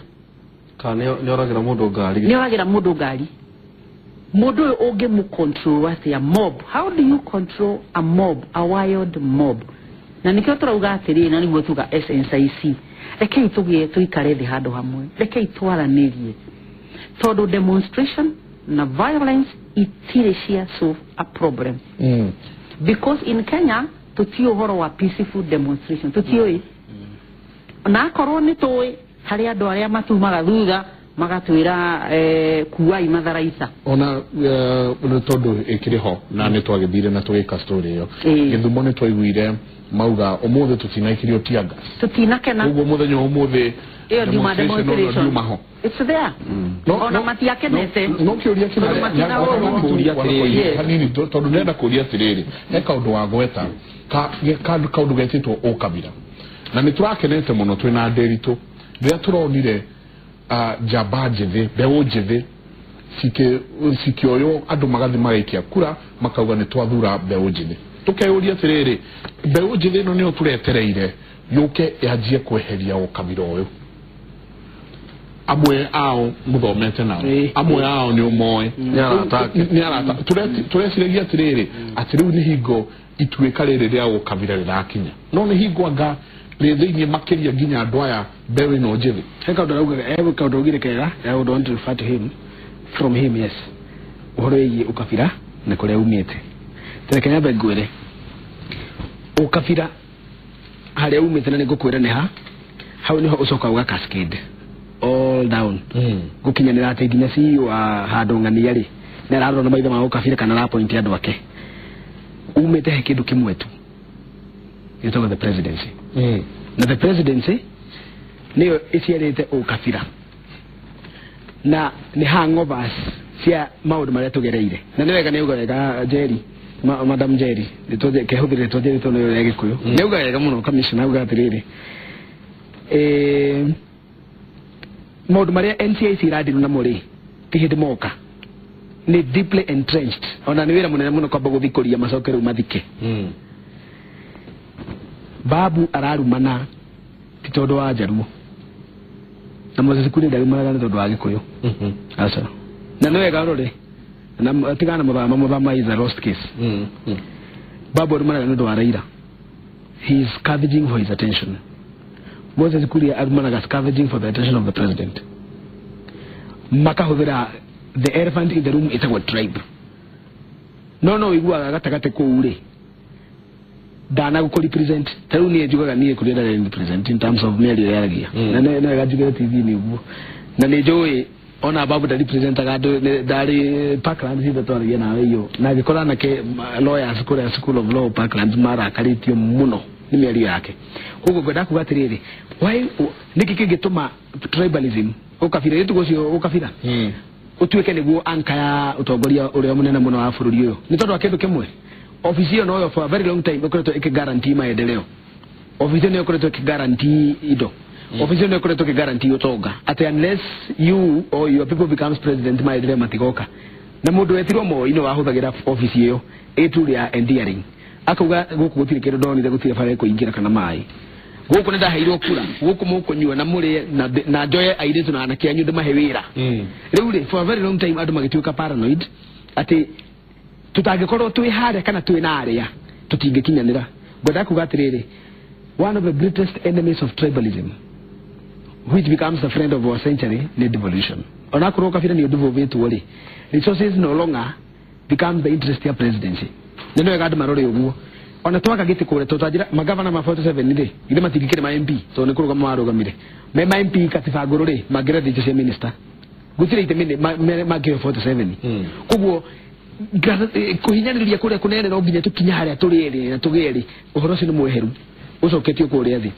kana nĩ oragira mũndũ ngari mundu
ũngĩ mu control atia mob. How do you control a mob, a wild mob? Na nikio turauga atiri na niguo tuga SNCIC reke itugie tuikare thi handu hamwe reke itwaranirie tondu demonstration na violence itire solve a problem because in Kenya tutio horo wa peaceful demonstration tutio na korwo ni toy hari andu aria matumaga thutha magatwira kuwai matharaita
ona tondu ikiriho na ni twagithire na twika story yo Githumo ni twaiguire mauga umuthi tutinaikirio tiaga
tutinakena
uguo muthenya umuthi
iyo demonstration it's there ona matiakenete
no kiuria kanini tondu nenda kuria tiriri he kaundu wa gweta kaundu getitwo ukabira na ni turakenete muno twina nderitu ria turonire jamba njithe mbeu njithe sikioyo andu magathi magaikia kura makauga ni twathura mbeu njithe tukeuria tiriri mbeu njithe no ni turetereire yuke yanjie kweheria ukabira uyu amwe ao muthomete nao amwe ao ni umoe ni arata tureciragia tiriri ati riu ni hingo ituika riri ria ukabira rirakinya no ni hingo anga thĩinĩ makĩria nginya andũ aya mbeũ ĩno njĩthĩ
he kaũndũ augire kega I would want to refer to him from him yes ũhoro wĩgiĩ ũkabira na kũrĩa umĩte tene Kenya ngwĩre ũkabira harĩa umĩte na nĩ ngũkwĩra nĩ ha hau nĩho ũcoka ũga cascade all down gũkinyanĩra atĩ nginya CEO wa handũ ng'ania rĩ nĩ ararora na maitho ma ũkabira kana arapointi andũ ake umĩte he kĩndũ kĩmwe tu gĩtagwo the presidency na the presidency niyo iciarite ukabira na ni hangovers cia maundu maria tugereire na ni wega ni ugarega Jerry Madam Jerry nitoje kehuthire toje to no ya Gikuyu ni ugarega muno commissioner ugatirire maundu maria NCIC radi na muri tihidi moka ni deeply entrenched ona ni wira munene muno kwamba guthikuria macokero mathike babu ararumana titondo wa Jaruo na Moses Kuria ndarumana tondu wa Gikuyu asa na no wega rore na tigana muthama is a lost case babu arumana tondu wa Raila he is scavenging for his attention Moses Kuria arumana scavenging for the attention of the president makahuthira the elephant in the room is a tribe no igua gatagate ko ure dana ko represent taru ni ejuga ni ko dena represent in terms of male yaragia na gajuga TV ni ubu na ne joy ona babu da represent ga dari Parkland hizo to ya na yo na gikora na ke lawyers school of law Parkland mara karitio muno ni mali yake kugo goda kugatirire why niki gituma tribalism ukafira yetu gocio ukafira utuweke niguo anka ya utongoria uria munene muno wa bururi uyu ni tondu akindu kimwe office no for a very long time ukoreto guarantee maendeleo office no ukoreto guarantee ido office no ukoreto guarantee utonga at unless you or your people becomes president maendeleo matigoka na mundu wetirwo mo ino wahuthagira office iyo eturi ya endearing akauga guku gutire kindu ndonire gutire bare kuingira kana mai guku nda hairwo kura guku mukunyua na muri na njoye airitu na anake anyu ndemahe wira riu ri for a very long time andu magituika paranoid ati tutagikorwo twi hare kana twi na aria tutingikinyanira ngoda kugatiriri one of the greatest enemies of tribalism which becomes the friend of our century ni devolution ona kuroka fira ni devolvetu ri resources no longer becomes the interest of presidency neno ga marore uguo ona twaka giti kure tutajira magavana ma 47 ndi inde matigikire ma MP to ne kuruga marugamire me ma MP katifaguru ri magire de minister gutire ite mine magire 47 kuguo kuhinyaniria kuria kunene no nginya tukinya haria turiri na tugeri uhoro cino mweheru ucoketio kuria thi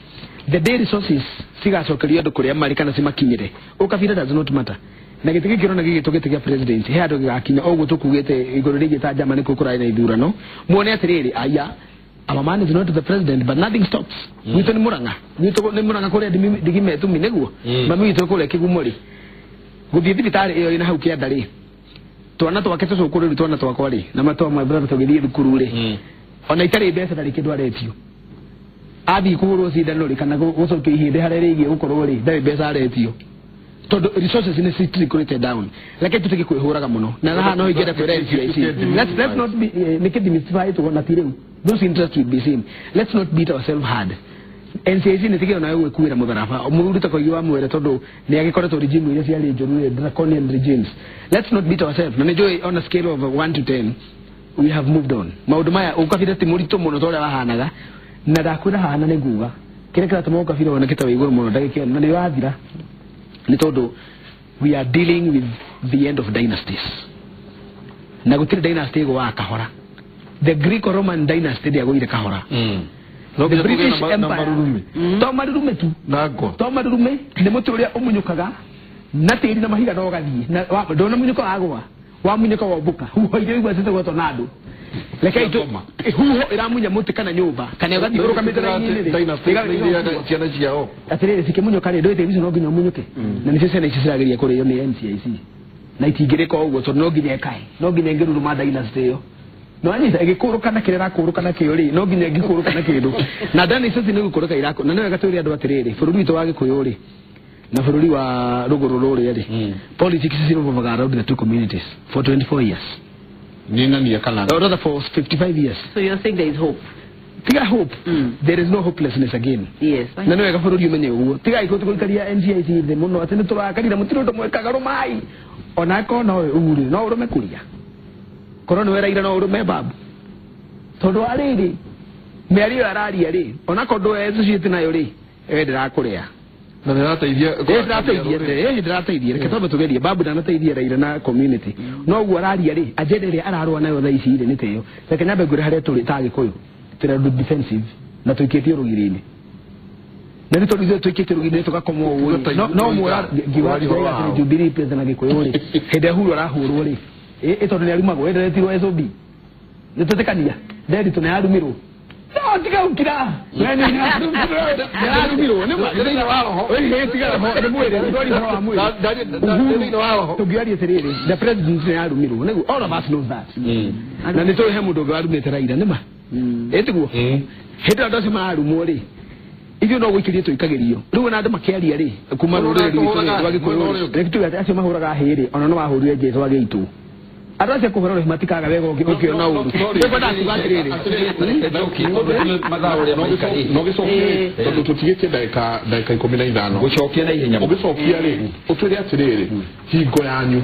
the day resources sigacokerio andu kuria mari kana simakinyire ukabira does not matter na gitigi kirona gigitugetigia president he andu gigakinya oguo tukugite iguru rigi ta Germany kukurai na ithurano muone atiriri aya our man is not the president but nothing stops wito ni muranga kuria digime tu mineguo mami wito kuria kigumuri guthii thibitari iyo ina hau kiandari twana twakete cukuru twana twakwa ri na matwa ma brother tugithie thukuru ri ona itari mbeca ndari kindu aretio athi kuhurwo cindano ri kana gucoke ihinde haria rigi gukorwo ri ndari mbeca aretio tondu resources ni strictly created down like tutiki kwihuraga muno na haha no igere kwera NCIC let's not be make it demystify to na tire those interests will be same let's not beat ourselves hard NCIC ni tikio na wewe kuira mutharafa muruta ko yiwa mwere tondu ni agikoretwo regime ile cia njuru draconian regimes let's not beat ourselves na enjoy on a scale of 1 to 10 we have moved on maundu maya ukafira ti murito muno tole wahanaga na ndakwira hana ni nguga kire kira tumo ukafira wona kita iguru muno ndagikio na ni wathira ni tondu we are dealing with the end of dynasties na gutire dynasty go akahora the Greek Roman dynasty dia go ire kahora the British Empire to marurume tu
nago
to marurume ne muturia umunyukaga na tiri na mahiga no gathie na ndona munyuka agwa wa munyuka wa buka huho ire igwa sete goto nadu leke itu huho iramunya muti kana nyumba kana gathi uruka mitera nyine
dynasty ciana ciao
atirire sike munyuka ri ndoite biso no nginya munyuke na ni sese na iciragiria kuri yo ni NCIC na itingirika uguo to no nginya kai no nginya ngiruru ma dynasty yo no anyita igikuruka na kirera kuruka na kiori no nginya ngikuruka na kindu na ndani sisi ni gukuruka irako na niwe gaturi andu atiriri bururi wito wa gikuyuri na bururi wa ruguru ruri ri politics sisi no around the two communities for 24 years
nina ni yakala
or rather for 55 years.
So you're saying there is hope?
Tiga hope. There is no hopelessness again.
Yes.
Na niwe gabururi umenye uguo tiga ikotu kulikaria NCIC the muno atene turakarira mutiro ndo mwekaga rumai onako no uri no urume kuria korona wera ira no urume babu tondu ariri meri arari ari onako ndo ezu citi nayo ri ndira kuria
na ndirateithia
ndirateithia reke tobe tugerie babu ndanateithia raira na community no uguo arari ari agenda ri ararwa nayo tha ici ri niteyo reke nyambe ngure haria turi tagi kuyu tira defensive na tuikitio rugirini na nito rizo tuikitio rugirini tukakoma uwe no mura giwari ya Jubilee president na gikoyori hede huru arahurwo ri tondu ni arumago enderetirwo SOB nitutekania nderi tunayarumirwo no tiga ukira nani ni arumiro ne ma ni wao we tiga ho ne mwere ndori ho amwe ndari wao tugiari serere the president ni arumiro ne all of us know that na nito he mundu garumete raira ne ma etiguo hede ndo se ma arumo ri ithio no gwikirie tuikagirio riu na andu makiaria ri kuma ruriri rwitu wagikoyo rekitu acio mahuraga hiri ona no wahurire jesu wagiitu arase kuhora ro matikaga wego ukio na uru ego ndatugatiriri
madhauri
no gicokie tondu tutigite ndaika 15
gucokia na ihenya
ugicokia ri uturi atiriri hingo yanyu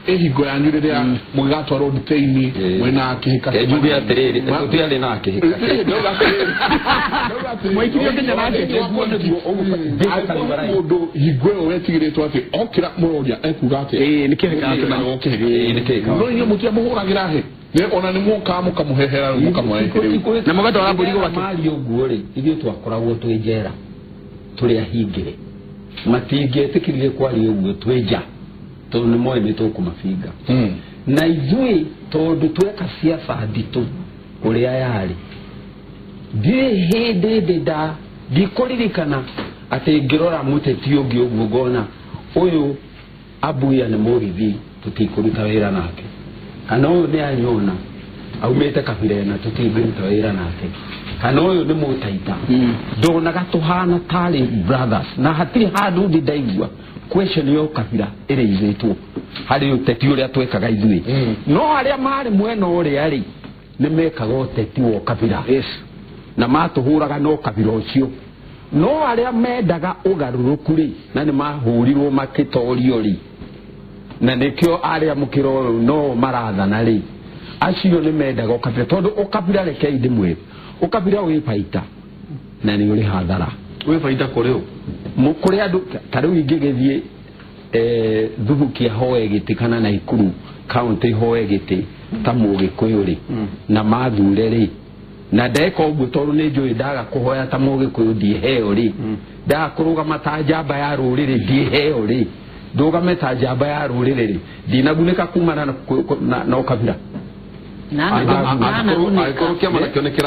hingo yanyu riria mugatwarwo nditeini mwena kihika
ejuge atiriri tutiari na kihika
mwikirio kenya nake
mundu hingo wetigiritwo ati okira muroria ekuga ati
ni kihika
ni kihika no nyo mutia muhuragira he ne ona ni muka mukamuhehera mukamuhehera
na mugatwara mburigo wake
mali uguo ri ithio twakoragwo twinjera turi ahingire matingetikirire kwari uguo twinja tondu ni moyo ni tukumafinga na ithui tondu tweka siasa nditu uria yari ndi hinde ndida ndikuririkana ati ngirora muteti ungi uguo ngona uyu abuya ni murithi tutikuruta wira nake kana uyu ni anyona aumete kabira na tutikuruta wira nake kana uyu ni mutaita ndonaga tuhana tari brothers na hatiri handu ndaigua question yo kabira ere izetwo hari uteti uria twekaga ithui no aria mari mwena uria ri ni mekaga uteti wo kabira yes na matuhuraga no kabira ucio no aria mendaga ugaruruku ri na ni mahurirwo makitorio ri na nikio aria mukiro no marathana ri acio ni mendaga ukabira tondu ukabira reke ndimwe ukabira wi faita na ni uri hadhara
we faida koreo
mukuri andu tariu ingigithie thubuki hoe gitikana na Ikuru county hoe giti ta mugikuyuri na mathure ri na ndeka uguo tondu ni njui ndaga kuhoya ta mugikuyu ndiheo ri ndaga kuruga matajamba ya ruriri ndiheo ri ndugame ta njamba ya ruriri ri ndinagunika kumana na ukabira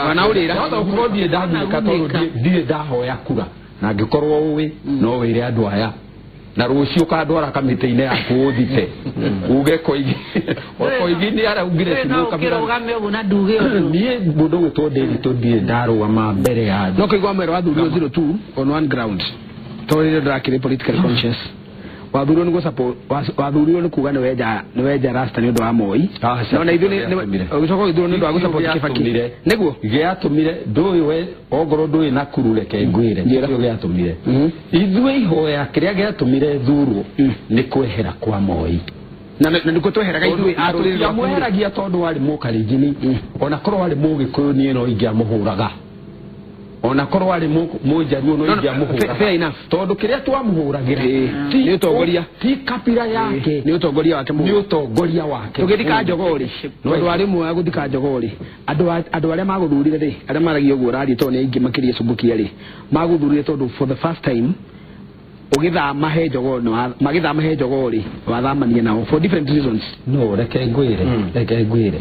wanaurira
hata ukorodi ndagunika tondu ndie ndahoya kura na ngikorwo uwi no wire andu aya na rucio kandwara kamite-ine yaku uthite uge koigi ni ara ugire simu kabira
ukirugame ugu na nduge uyu
nie mundu gwitwo David Tondie ndarugama mbere ya
no kigwa mwero wathurio 02 on one ground torire ndakire political conscious wathurio ni support wathurio ni kuga ni weja rasta ni undu wa Moi no na ithu ni ugicoko ithu ni undu wa gusupport Kibaki niguo
giatumire nduyu we ogoro nduyu na kurureke ngwire ndio giatumire ithu ihoya kiria giatumire thurwo ni kwehera kwa Moi
na ndiko tweheraga ithu
aturira mweragia tondu wari mukarijini ona korwo wari mugikuyu ni no ingia muhuraga ona korwo ari mujaruo no ingia muhura
fair enough
tondu kiria twamuhuragira
ni utongoria
ti kapira yake
ni utongoria wake
ni utongoria wake
tugithika njogori no andu ari mwe guthika njogori andu aria maguthurire ri aria maragio guo rari to ni ingi makiria cumbukia ri maguthurire tondu for the first time ugithama he njogori magithama he njogori wathamania nao for different reasons
no reke ngwire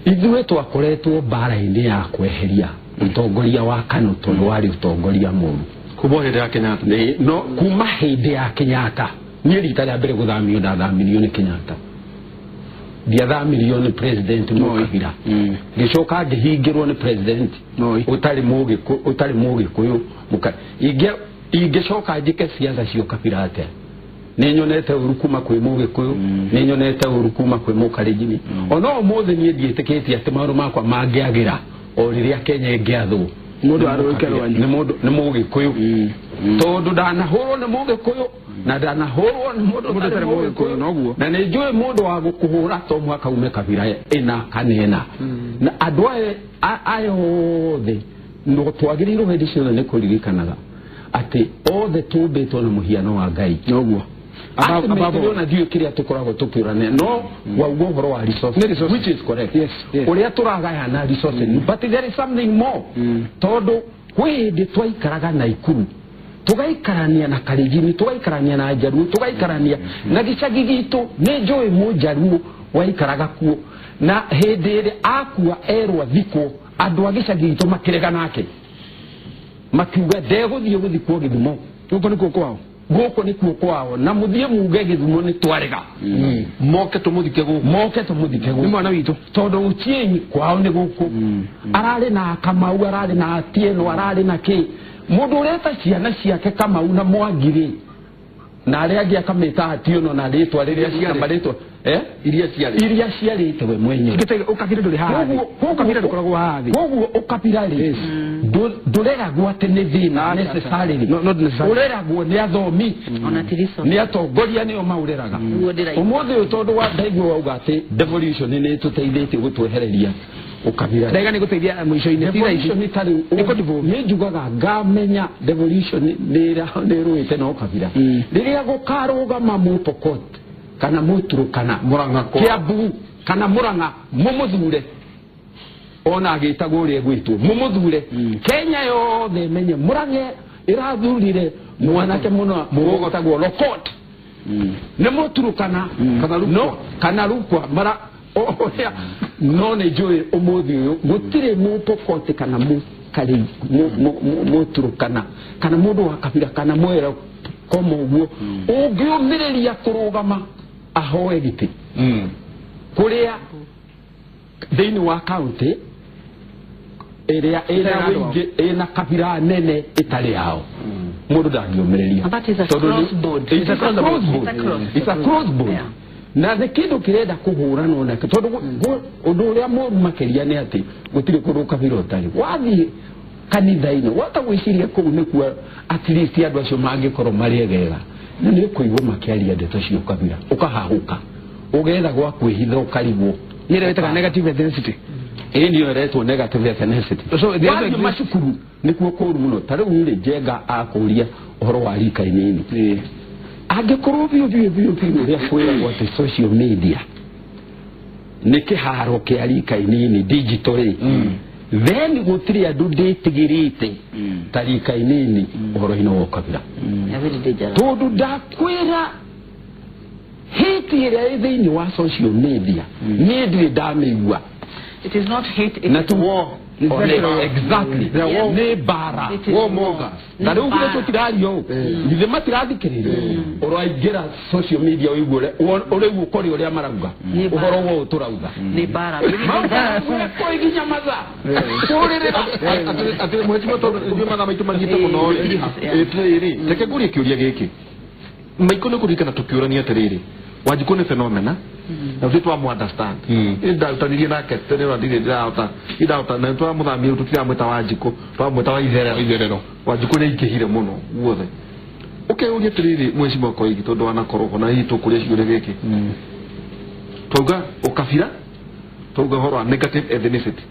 ithuĩ twakoretwo mbara-inĩ ya kweheria utongoria wa KANU tondu wari utongoria mũru
kuma hĩndĩ ya Kenyatta
no kuma hĩndĩ ya Kenyatta niĩ rita rĩa mbere gũthamirio ndathamirio nĩ Kenyatta ndiathamirio nĩ president Kabila ngĩcoka ngĩhingĩrwo nĩ president ũtarĩ mũgĩkũyũ ingĩcoka njĩke ciaca cio Kabila atĩa ninyonete uru kuma kwĩ mũgĩkũyũ ninyonete uru kuma kwĩ mũkalenjin ona ũmũthĩ niĩ ndiĩtĩkĩtie atĩ maũndũ makwa mangĩagĩra o rĩrĩa Kenya ĩngĩathwo
mundu arũĩkerwo
nĩ mũgĩkũyũ tondu ndanahũrwo nĩ mũgĩkũyũ na ndanahũrwo nĩ mũndũ ũtarĩ mũgĩkũyũ noguo na nĩ njũĩ mũndũ wa gũkũhũra to mũhaka ume Kabila ĩna kana ĩna na andũ aya othe no twagĩrĩirwo hĩndĩ ciothe nĩ kũririkanaga atĩ othe tũmbĩtwo na mũhiano wa Ngai noguo ababo na dio kiria tukoragwo tukiurania no waugo horo wa resources which is correct yes uria turagayana resources but there is something more todo kwende twaikaraga na Ikuru tugaikarania na Kalenjin tugaikarania na Jaruo tugaikarania na gicagi gitu ni njui mujaruo waikaraga kuo na hĩndĩ akua erwa thiko andu a gicagi gitu makirega nake makiuga ndegũthiĩ gũthikwo Gĩthumo
guko nĩ kuo kwao
guko nĩ kuo kwao na muthie muge Gĩthumo nĩ twarega
moke tumuthike guko
nĩ mwana witũ
tondu Ochieng kwao nĩ guko ararĩ na Kamau ararĩ na Atieno ararĩ na kĩ mundu ureta ciana ciake Kamau na Mwangiri na arĩa angĩ akameta Atieno na rĩtwa rĩrĩa ciamarĩtwo iria ciarĩte we mwenyewe
ukabira ndũrĩ haha ukabira ndũkoragwo haha
koguo ukabira rĩ ndũreragwo atĩ nĩ thĩna necessarily ũreragwo nĩ athomi nĩ atongoria nĩo maũreraga ũmũthĩ ũyũ tondũ wa ndaigua wauga atĩ devolution nĩ tũteithĩtie gũtwehereria ukabira
ndaiga nĩ gũteithia mũico-inĩ
devolution nĩ njugaga ngamenya devolution nĩ rũĩte na ukabira rĩrĩa gũkarũgama Mũpokot kana Mũturukana
Murang'a
Kiambu kana Murang'a mumuthure ona agĩtagwo ũrĩa gwĩtwo mumuthure Kenya yothe menye Murang'a irathurire mwanake mũno mũgũtagwo Lokot nĩ Mũturukana kana Rukwa mara no nĩ njũĩ ũmũthĩ ũyũ gũtirĩ Mũpokot kana Mũturukana kana mũndũ wa Kabila kana Mwera koma ũguo ũngĩũmĩrĩria kũrũgama ahoe gĩtĩ kuria thĩinĩ wa kaunti ĩrĩa ĩna Kabila nene ĩtarĩ yao mũndũ ndangĩũmĩrĩria it's a crossboard na nĩ kĩndũ kĩrenda kũhũranwo nakĩo tondũ ũndũ ũrĩa mũru makĩria nĩ atĩ gũtirĩ kũndũ Kabila ũtarĩ wathiĩ kanitha-inĩ wata gwĩciria kũu nĩkuo at least andũ acio mangĩkorwo marĩ egega na nĩ kũigua makĩaria ndeto cio Kabila ũkahahũka ũgetha gwa kwĩhitha ũkarigwo
nĩrĩa ĩtaga negative ethnicity
nĩyo ĩretwo negative ethnicity wathiĩ macukuru nĩkuo kũru mũno ta rĩu rĩ Njenga akũria ũhoro wa rika inini angĩkorwo biũ ũrĩa kwĩragwo atĩ social media nĩ kĩharo kĩa rika inini digital then gũtirĩ andũ ndĩtigĩrĩte ta rika inini ũhoro-inĩ wa Kabila tondũ ndakwĩra hate ĩrĩa ĩ thĩinĩ wa social media niĩ ndirĩ ndamĩigua
it is not hate it's war
exactly nĩ mbara na rĩu gũrĩ tũtiraria ũũ githĩ matirathikĩrĩria ũraingĩra social media ũiguo ũrĩu ũkore ũrĩa marauga ũhoro wo tũrauga
nĩ mbara
kũiginya matha kũrĩrĩra
atĩ mheshimiwa tondũ mathaa maitũ mathiĩte mũno rĩ reke ngũrie kĩũria gĩkĩ maiko nĩ kũririkana tũkĩũrania atĩrĩrĩ Wanjiku nĩ phenomena na ũthiĩ twamu-understand ndarutanirie nake tene ndirĩ ndĩrahota na twamũthamia tũtiramwĩta Wanjiku twamwĩta wa itherero Wanjiku nĩ aingĩhire mũno guothe ũkeuria atĩrĩrĩ mheshimiwa Koigi tondũ wanakorwo na hihi tũkũrĩa ciũria gĩkĩ twauga ũkabira twauga ũhoro wa negative ethnicity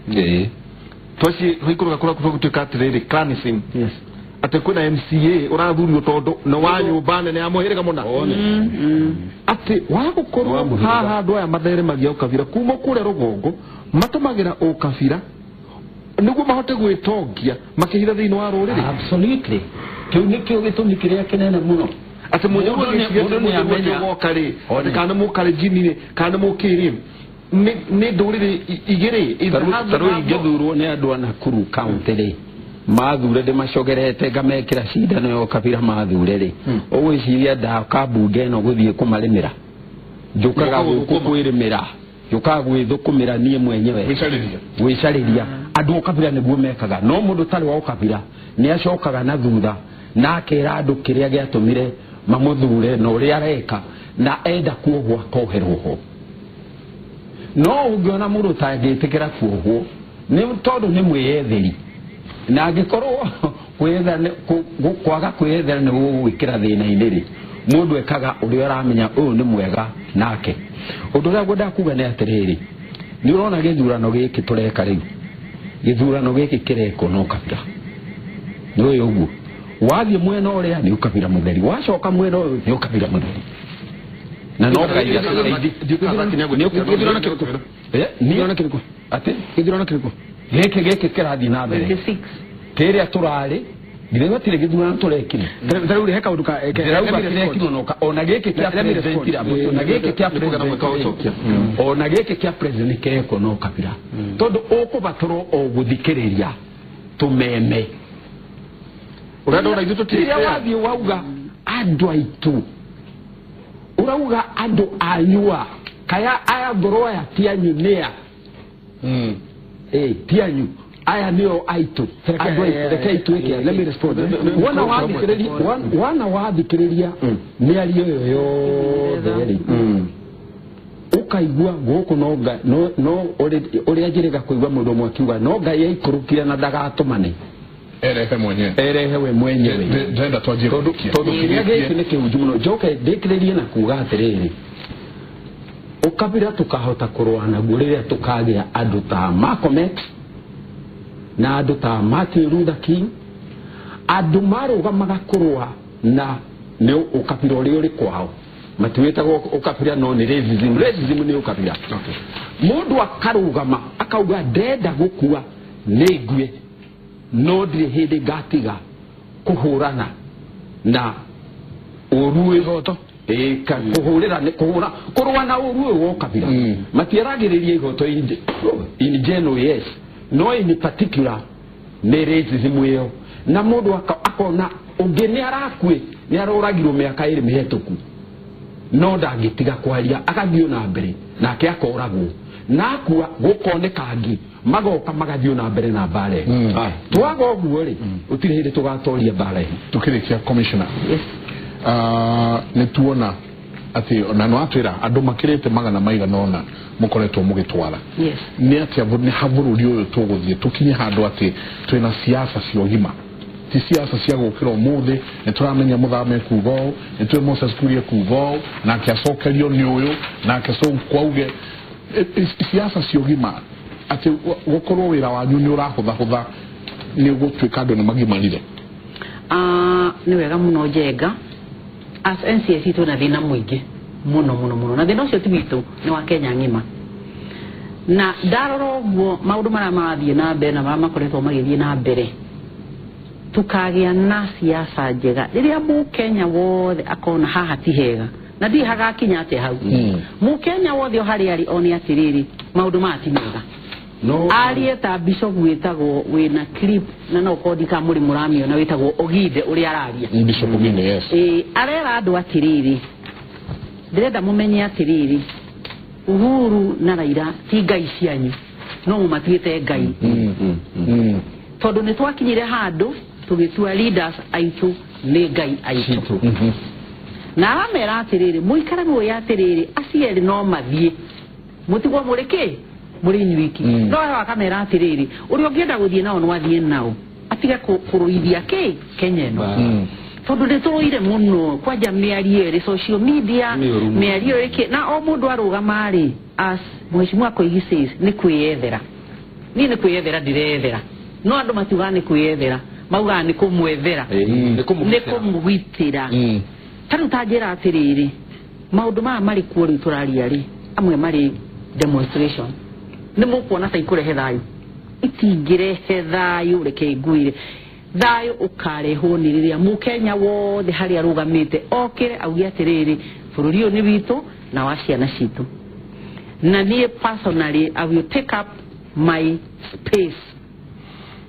twaci hoikuru gakora kutuka atiriri clanism
yes
ate kuna MCA urathurio tondu no wa nyumba nene ya muhirika muna ate wagukorwo haha andu aya matheremagia ukabira kuma kure rugongo matumagira ukabira niguo mahote gwitongia makihira thiini wa ruriri
absolutely kiu nikio gitumi kiria kinene muno
ate mundu ni amenya gokari ate kana mukari jini kana mukiri ni nduriri igiri
taru igethurwo ni andu ana Nakuru county ri mathure de macogerete ngamekira cindano yo kabira mathure ri ugwiciria ndaka bunge no guthie kumarimira njukaga gukwirimira njukaga gwithukumira nie mwenyewe gwicariria andu ukabira niguo mekaga no mundu tari wa ukabira ni acokaga na thutha na akira andu kiria giatumire mamuthure no ria areka na enda kuohwo akoherwo ho no ungiona mundu tangitikira kuohwo ni tondu ni mwiyetheri na angikorwo kwiyethera kwaga kwiyethera ni gugwikira thina-ini ri mundu ekaga uria aramenya uyu ni mwega nake undu uria ngwenda kuga ni atiriri ni urona githurano giki tureka riu githurano giki kireko no kabira ni uyu uguo wathie mwena uria ni ukabira mutheri wacoka mwena uyu ni ukabira mutheri na no ngai githurano kiriko ati githurano kiriko giki kirathi na mbere kiria turari ndire batire githurano turekire
taru ri heka uduka
ona giki kia president ona giki kia ona giki kia president keko no kabira tondu ukubatoro oguthikiriria tumeme
urandora ithu tutiria
wathi wauga andu aitu urauga andu anyua kaya aya ngoroya tianyu nia tianyu aya nio aitu andu reke itu iki let me respond wana wathikiriria ni ario yoyothe ukaigua guku no uria njiriga kuigua mundu mwe akiuga no ngai aikurukire na ndagatumane erehe we mwenyewe
ndenda twanjie
tondu kiria giki ni kiunju muno njoke ndikiririe na kuga atiriri ukabira tukahota kurwana riria tukagia andu ta Malcolm X na andu ta Martin Luther King andu marugamaga kurwa na ni ukabira uria uri kwao matiwetagwo ukabira no ni racism ni ukabira mundu akarugama akauga ndenda gukua ningwe no ndire hindi ngatiga kuhurana na uruwe goto kuhurira kurwa na uruwe wo kabira matiaragiririe goto in general yes no in particular ni racism iyo na mundu akona ungeni arakwe ni aroragirwo miaka iri mihituku no ndangitiga kwaria akathio na mbere nake akoragwo nakua gukonekangi magoka magathio na mbere na bare twaga uguo ri utire hindi tugatoria bare
tukirikia commissioner yes ni tuona ati ona no atwira andu makirete magana maigana ona mukoretwo mugitwara
yes
ni ati ni habururi uyu tuguthie tukinye handu ati twina siasa ciogima ti siasa cia gukira umuthi ni turamenya muthame kugo ni twi Moses Kuria kugo na kiacokerio ni uyu na kiaco kwauge siasa ciogima ati gukorwo wira wanyu ni urahutha ni gutwika andu ni magimanire
ni wega muno njenga as NCIC tuna thina mwingi muno na thina ucio ti witu ni wa Kenya ngima na ndaroro guo maundu mara mathie na mbere na makoretwo magithie na mbere tukagia na siasa njega riria mu Kenya wothe akona haha ti hega na ndi hagakinya ate hau mu Kenya wothe hari ari oni atiriri maundu mati mega no arieta bishop wetagwo wina clip na no kodika muri muramio na wetagwo Ogide uri araria
bishop Ogide yes
arera andu atiriri ndirenda mumenye atiriri Uhuru na Raila ti ngai cianyu no mumatuite ngai tondu ni twakinyire handu tugitua leaders aitu ni ngai aitu na aramera atiriri muikaragwo ya atiriri acieri no mathie mutigwo muriki muri nyuiki no akamera atiriri uri ungienda guthie nao no athie nao atiga kuruithia Kenya no tondu ndituruire muno kwaja miarie social media miarie iki na o mundu arugama ri as mheshimiwa Koigi says ni kwiyethera ni nä kwä ethera ndirethera no andå matiugaga nä kwä ethera maugaga nä kå mwethera nä kå må gitä ra ta rä u ta njä ra atä rä rä maå ndå maya marä kuo rä u tå raria rä amwe marä demonstration nä må kuona ta ikå rehe thayå itingä rehe thayå reke ngwä re thayå å karehwo nä rä rä a må Kenya wothe harä a rå gamä te okä re auge atä rä rä bå rå ri å yå nä witå na wa ciana citå na niä personally I will take up my space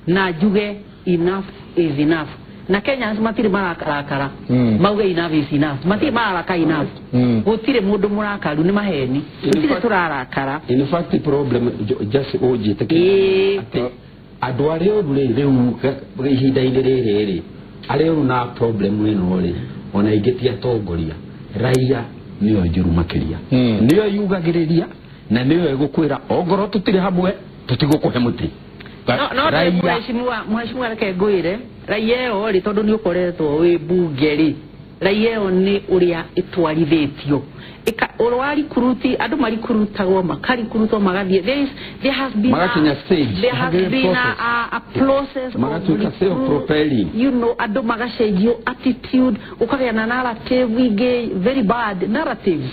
na njuge enough is enough na Kenya matirĩ mararakara mauge enough is enough matirĩ mararaka enough gũtirĩ mũndũ mũrakaru nĩ maheni gũtirĩ tũrarakara
in fact problem just ojete ati andũ arĩa ũru rĩu ihinda-inĩ rĩrĩ arĩa ũru na problem ĩno rĩ ona ingĩ atongoria raia nĩyo njũru makĩria nĩyo yugagĩrĩria na nĩyo ĩgũkwĩra ongorwo tũtirĩ hamwe tũtigũkũhe mũtĩ
mheshimiwa reke ngwĩre raia ĩyo rĩ tondũ nĩ ũkoretwo wĩ mbunge rĩ raia ĩyo nĩ ũrĩa ĩtwarithĩtio ũrwari kuruti andũ marikurutagwo makarikuruto magathiĩ there has been a process
magatuĩka self propelling
you know andũ magacenjio attitude ũkagĩa na narrative ingĩ very bad narratives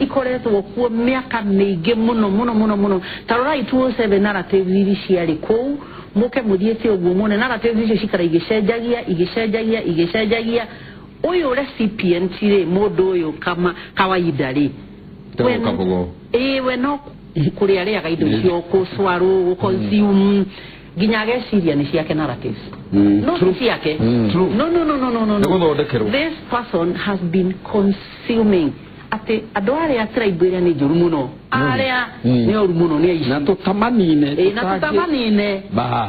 ikoretwo kuo mĩaka mĩingĩ mũno ta rora 207 narratives iria ciarĩ kũu mũke mũthiĩte ũguo muone narratives icio cikara igĩcenjagia uyu recipient rĩ mũndũ ũyũ kama kawaida rĩ we no kũrĩa arĩaga indo icio kũswarwo consume nginya ageciria nĩ ciake narratives no ciake no this person has been consuming ati andũ arĩa tribe ĩrĩa nĩ njũru mũno arĩa nĩ oru mũno nĩ aici
na tũtamanine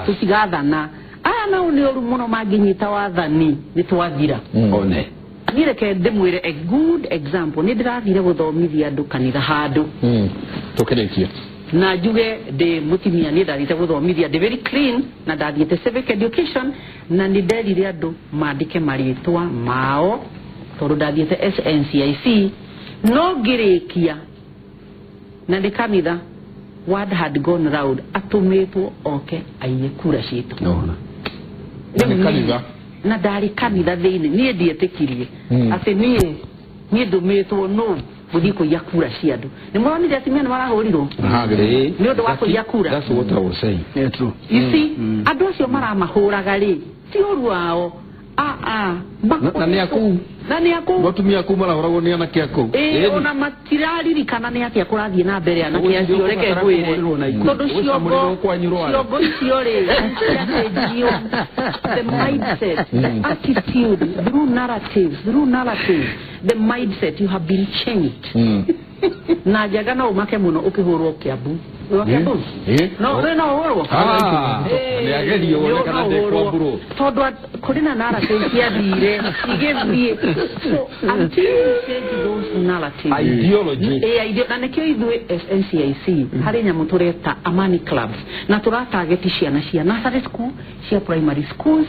tũtigathana aya nao nĩ oru mũno mangĩnyita wathani nĩ twathira
one
niĩ reke ndĩmwĩre a good example nĩ ndĩrathire gũthomithia andũ kanitha handũ
tũkĩrĩkia
na njuge ndĩ mũtimia nĩ ndathiĩte gũthomithia ndĩ very clean na ndathiĩte civic education na nĩ nderire andũ maandĩke marĩtwa mao tondũ ndathiĩte SNCIC no ngĩrĩkia na ndĩ kanitha word had gone round atũmĩtwo oke aiye kura citũ na ndarĩ kanitha thĩinĩ niĩ ndietĩkirie atĩ niĩ ndũmĩtwo no gũthiĩ kũiya kura cia andũ nĩ mũronire atumia nĩ marahũrirwo nĩ ũndũ wa kũiya kura you see andũ acio maramahũraga rĩ ti ũru wao
na nĩ akũ mũtumia kũu marahũragwo nĩ anake akũ
ona matiraririkana nĩ atĩa kũrathiĩ na mbere anake acio reke ngwĩre tondũ ciongo icio rĩ ciacenjio the mindset the attitude through narratives the mindset you have been changed na njaga no umake mũno ũkĩhũrwo Kiambu no hũrwo
nĩ agerio wone kana ndĩkwambũrwo
tondũ kũrĩ na narratives ciathire igĩthiĩ so until you change those narratives
ideology
na nĩkĩo ithuĩ SNCIC harĩ nyamũ tũreta Amani Clubs na tũratargeti ciana cia nursery school cia primary schools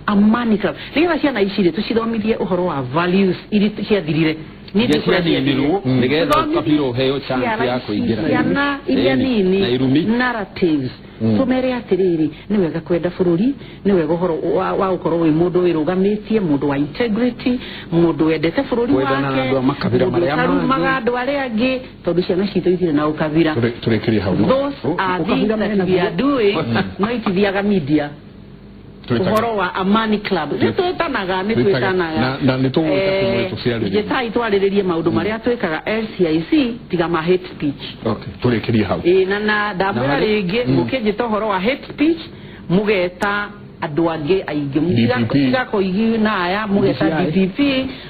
Amani Club nĩgetha ciana ici rĩ tũcithomithie ũhoro wa values iria ciathirire
nigetha kabiro heo chance ya kuingira
ciana iria nini narratives tumere atiriri ni wega kwenda bururi ni wega horo wa gũkorwo wĩ mũndũ wĩrũgamĩtie mũndũ wa integrity mũndũ wendete bururi wake andũ arĩa angĩ tondũ ciana citũ itirĩ na ũkabira
tũrĩkĩrie hau
those are things that we are doing no itithiaga media uhoro wa Amani Club nĩ twĩtanaga
na nĩ tũgwĩta kũmwe tũciarĩrĩrie
njĩtai twarĩrĩrie maũndũ marĩa twĩkaga LCIC tiga ma hate speech
tũrĩkĩrie hau
na ndamwĩra rĩngĩ mũkĩnjĩta ũhoro wa hate speech mũgeta andũ angĩ aingĩ mũtiga kũigi na aya mũgeta DPP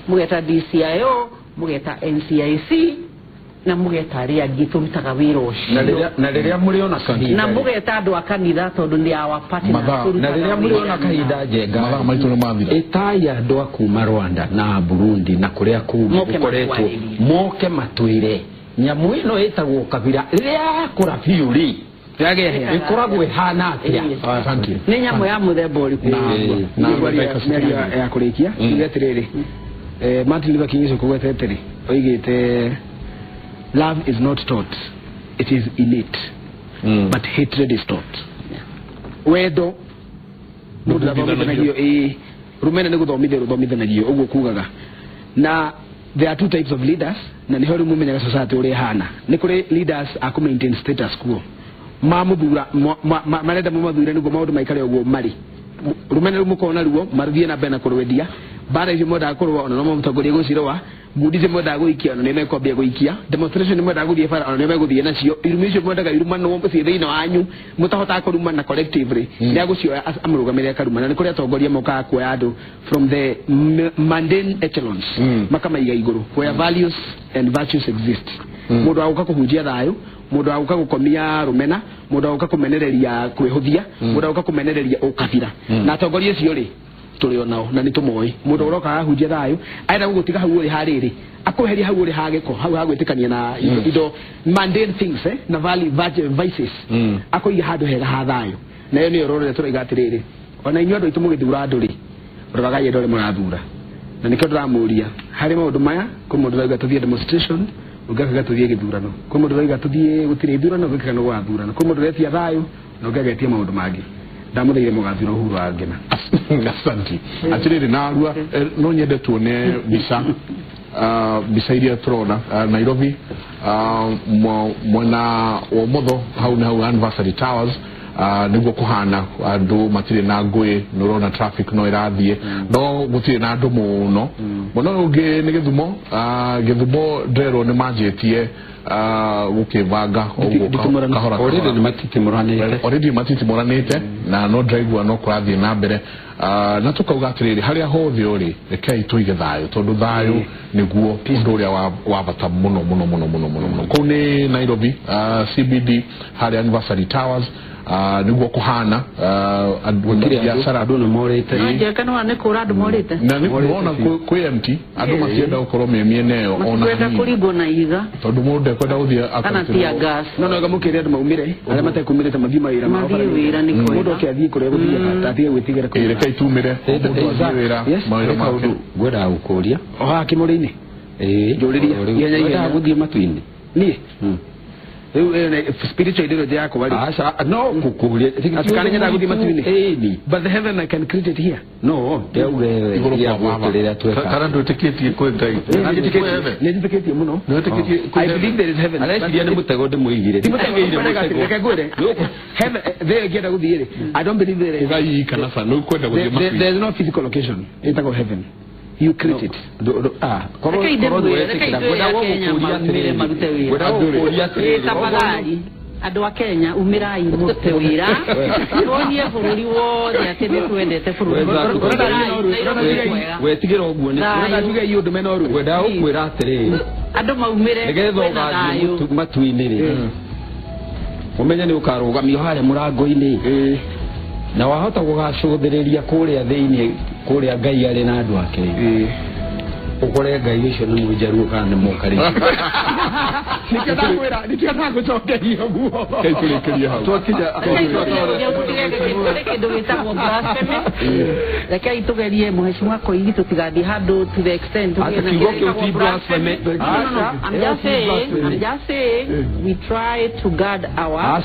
mũgeta DCIO mũgeta NCIC na mũgeta arĩa angĩ tũrutaga wĩra ũcio
na rĩrĩa mũrĩona kahinda
na mũgeta andũ a kanitha tondũ nĩ awa partner
na rĩrĩa mũrĩona kahinda njenga
maitũ nĩ mathira
ĩtaya andũ a kuma Rwanda na Burundi na kũrĩa kũu gũkoretwo moke matwĩre nyamũ ĩno ĩtagwo kabira rĩrĩa yakũra biũ rĩ ĩkoragwo ĩhana atĩa
nĩ nyamũ ya mũthemba ũrĩkũ
na mĩario ya kũrĩkia tuge atĩrĩrĩ Martin Luther King ũkũgwete atĩrĩ oigĩte love is not taught, it is innate. but hatred is taught wendo mundu ndathomithanagia rumena niguo thomithanagia uguo kugaga na there are two types of leaders na niho rimu menyaga society uri hana ni kuri leaders aku maintain status quo mamuthura marenda mumathure niguo maundu maikare uguo mari rumena rumu kona ruo maruthie na bena kurwendia bara icio moda kurwa ona no mutongoria gucirwa ngudi cio moda guikia ona nime kwambia guikia demonstration moda guthie bara ona nime guthie nacio irumi icio moda iruma no cie thiina wanyu mutahota kuruma na collectively ni agucioya amurugamire akaruma na ni kuri atongoria moka kuoya andu from the mundane echelons makamaiga iguru where values and virtues exist mundu aguka kuhunjia thayo mundu aguka gukomia rumena mundu aguka kumenereria kwihuthia mundu aguka kumenereria ukabira na atongoria cio ri turi onao na nitumoi mundu uroka ahunjia thayo aenda gugutiga hau uri hariri akuheria hau uri hagiko hau hagwitikania na indo mundane things na vices akoiga handu hega ha thayo na yo ni orore turiga atiriri ona inyu andu itumugithura andu ri roraga yendo ri murathura na nikio ndiramuria hari maundu maya ko mundu rauga tuthie demonstration ugaga tuthie githurano ko mundu rauga tuthie gutire ithurano gukika no gwathurano ko mundu retia thayo na ugaga etia maundu mangi ndamuthire mugathura uhuru wa ngena
asante atiriri na arua no nyende tuone bisa bisa iria turona Nairobi mwena wa motho hau na hau Anniversary Towers niguo kuhana andu matire na ngui nurona traffic no irathie no gutire na andu muno muno ungi ni Githumo ndero ni manjetie ukivanga kahora already matiti moranite na no drive no kurathie na mbere na tukauga atiriri haria hothe uri rekei tuige thayo tondu thayo niguo undu uria wa bata muno ko ni Nairobi CBD haria Anniversary Towers niguo kuhana biashara
andu morite nje kana ne kura andu morite
na ni kuona ku empty andu masienda ukorwo miene yo ona
kwenda kuringo na iga
tondu mundu kwenda uthia
kana tia gas
no no gamukire andu maumire aria matakumire ta mathima ira
wira ni kwenda
mundu akiathie kuria guthia tathie gwitigera
kuira kai tumire mundu wira mawira maundu
gwenda gukuria
oha kimuri-ini njuriria yenya guthie matuini ni spiritual ideology yako wali
no kukuria
atikane nyenda guthie matuini but the heaven I can create it here
no deure ya gukurira tweka
kana ndutikitie kwe ngai
nitikitie muno I believe there is heaven
alesiria ni mutego ndimuigire
heaven there genda guthie I don't believe there is
ngai kana sana ukwenda guthie matuini
there is no physical location it's called heaven you create it
andu a Kenya umirai mute wira tuonie bururi wothe ati ni twendete bururi
wetigira uguo ni
tuga iyo ndu mena oru
wenda ukwira atiri
andu maumire
nigetha ugathie matuini ri umenya ni ukarugamio hare murango-ini na wahota gugacuthiriria kuria thiini kuria ngai ari na andu ake ukore ngai ucio ni mujaru kana ni mukari
nikienda gucokeria guo
kai kurikiria hau
twakija
kindu gitagwo blasphemy rekei tugerie mheshimiwa Koigi tutigathie handu to the extent
I'm
just saying we try to guard our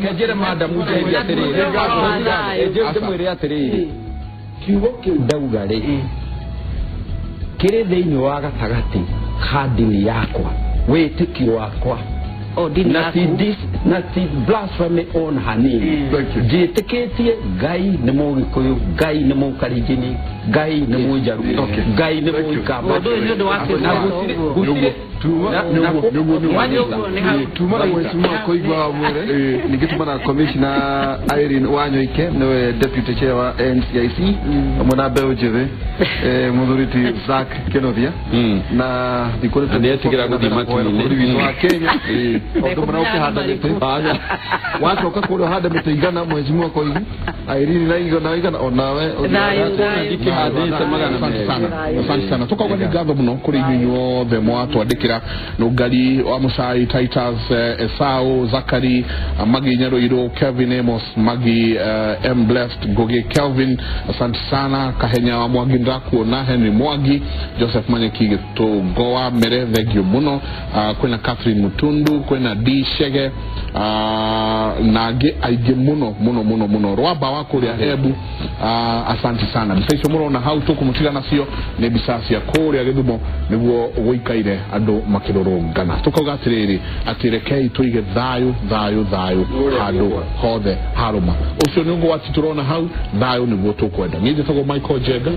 kejere madamu jeje atiriri kiugo kiu ndauga ri kiri thiini wa gatagati ka ndini yakwa witikio wakwa na ti blasphemy on her name njitikitie ngai ni mugikuyu ngai ni mukarinjini ngai ni mujaru ngai ni muikamba
tuma mheshimiwa Koigwa Wamwere nikituma na commissioner Irene Wanyoike niwe deputy chair wa NCIC mwana beo jive muthuriti Zak Kenothia na dikore
ndietigira guthie matuini
wa Kenya otomra ukihanda mite watu okakulo hada mite igana mheshimiwa Koigi Irene na igana onawe
asante sana tukauga ni gatho muno kuri nyinyo the mwatwandikira nugari wa Musai Titus Esau Zakari Magi Nyaroiro Kevin Amos Magi M Blessed Goge Kelvin asante sana Kahenya wa Mwagi Ndaku na Henry Mwagi Joseph Manyeki to Goa mere thegio muno kwena Catherine Mutundu kwena D Shege nage aige muno rwaba wako ya Ebu asante sana bisaicho muno na hau to kumutira nasio ne bisasi ya kore ya Githumo niguo wikaire andu makirorongana tukauga atiriri atirekei tuige thayu handu hothe haruma ucio niguo watiturona hau thayu niguo tukwenda nije tago Michael Jega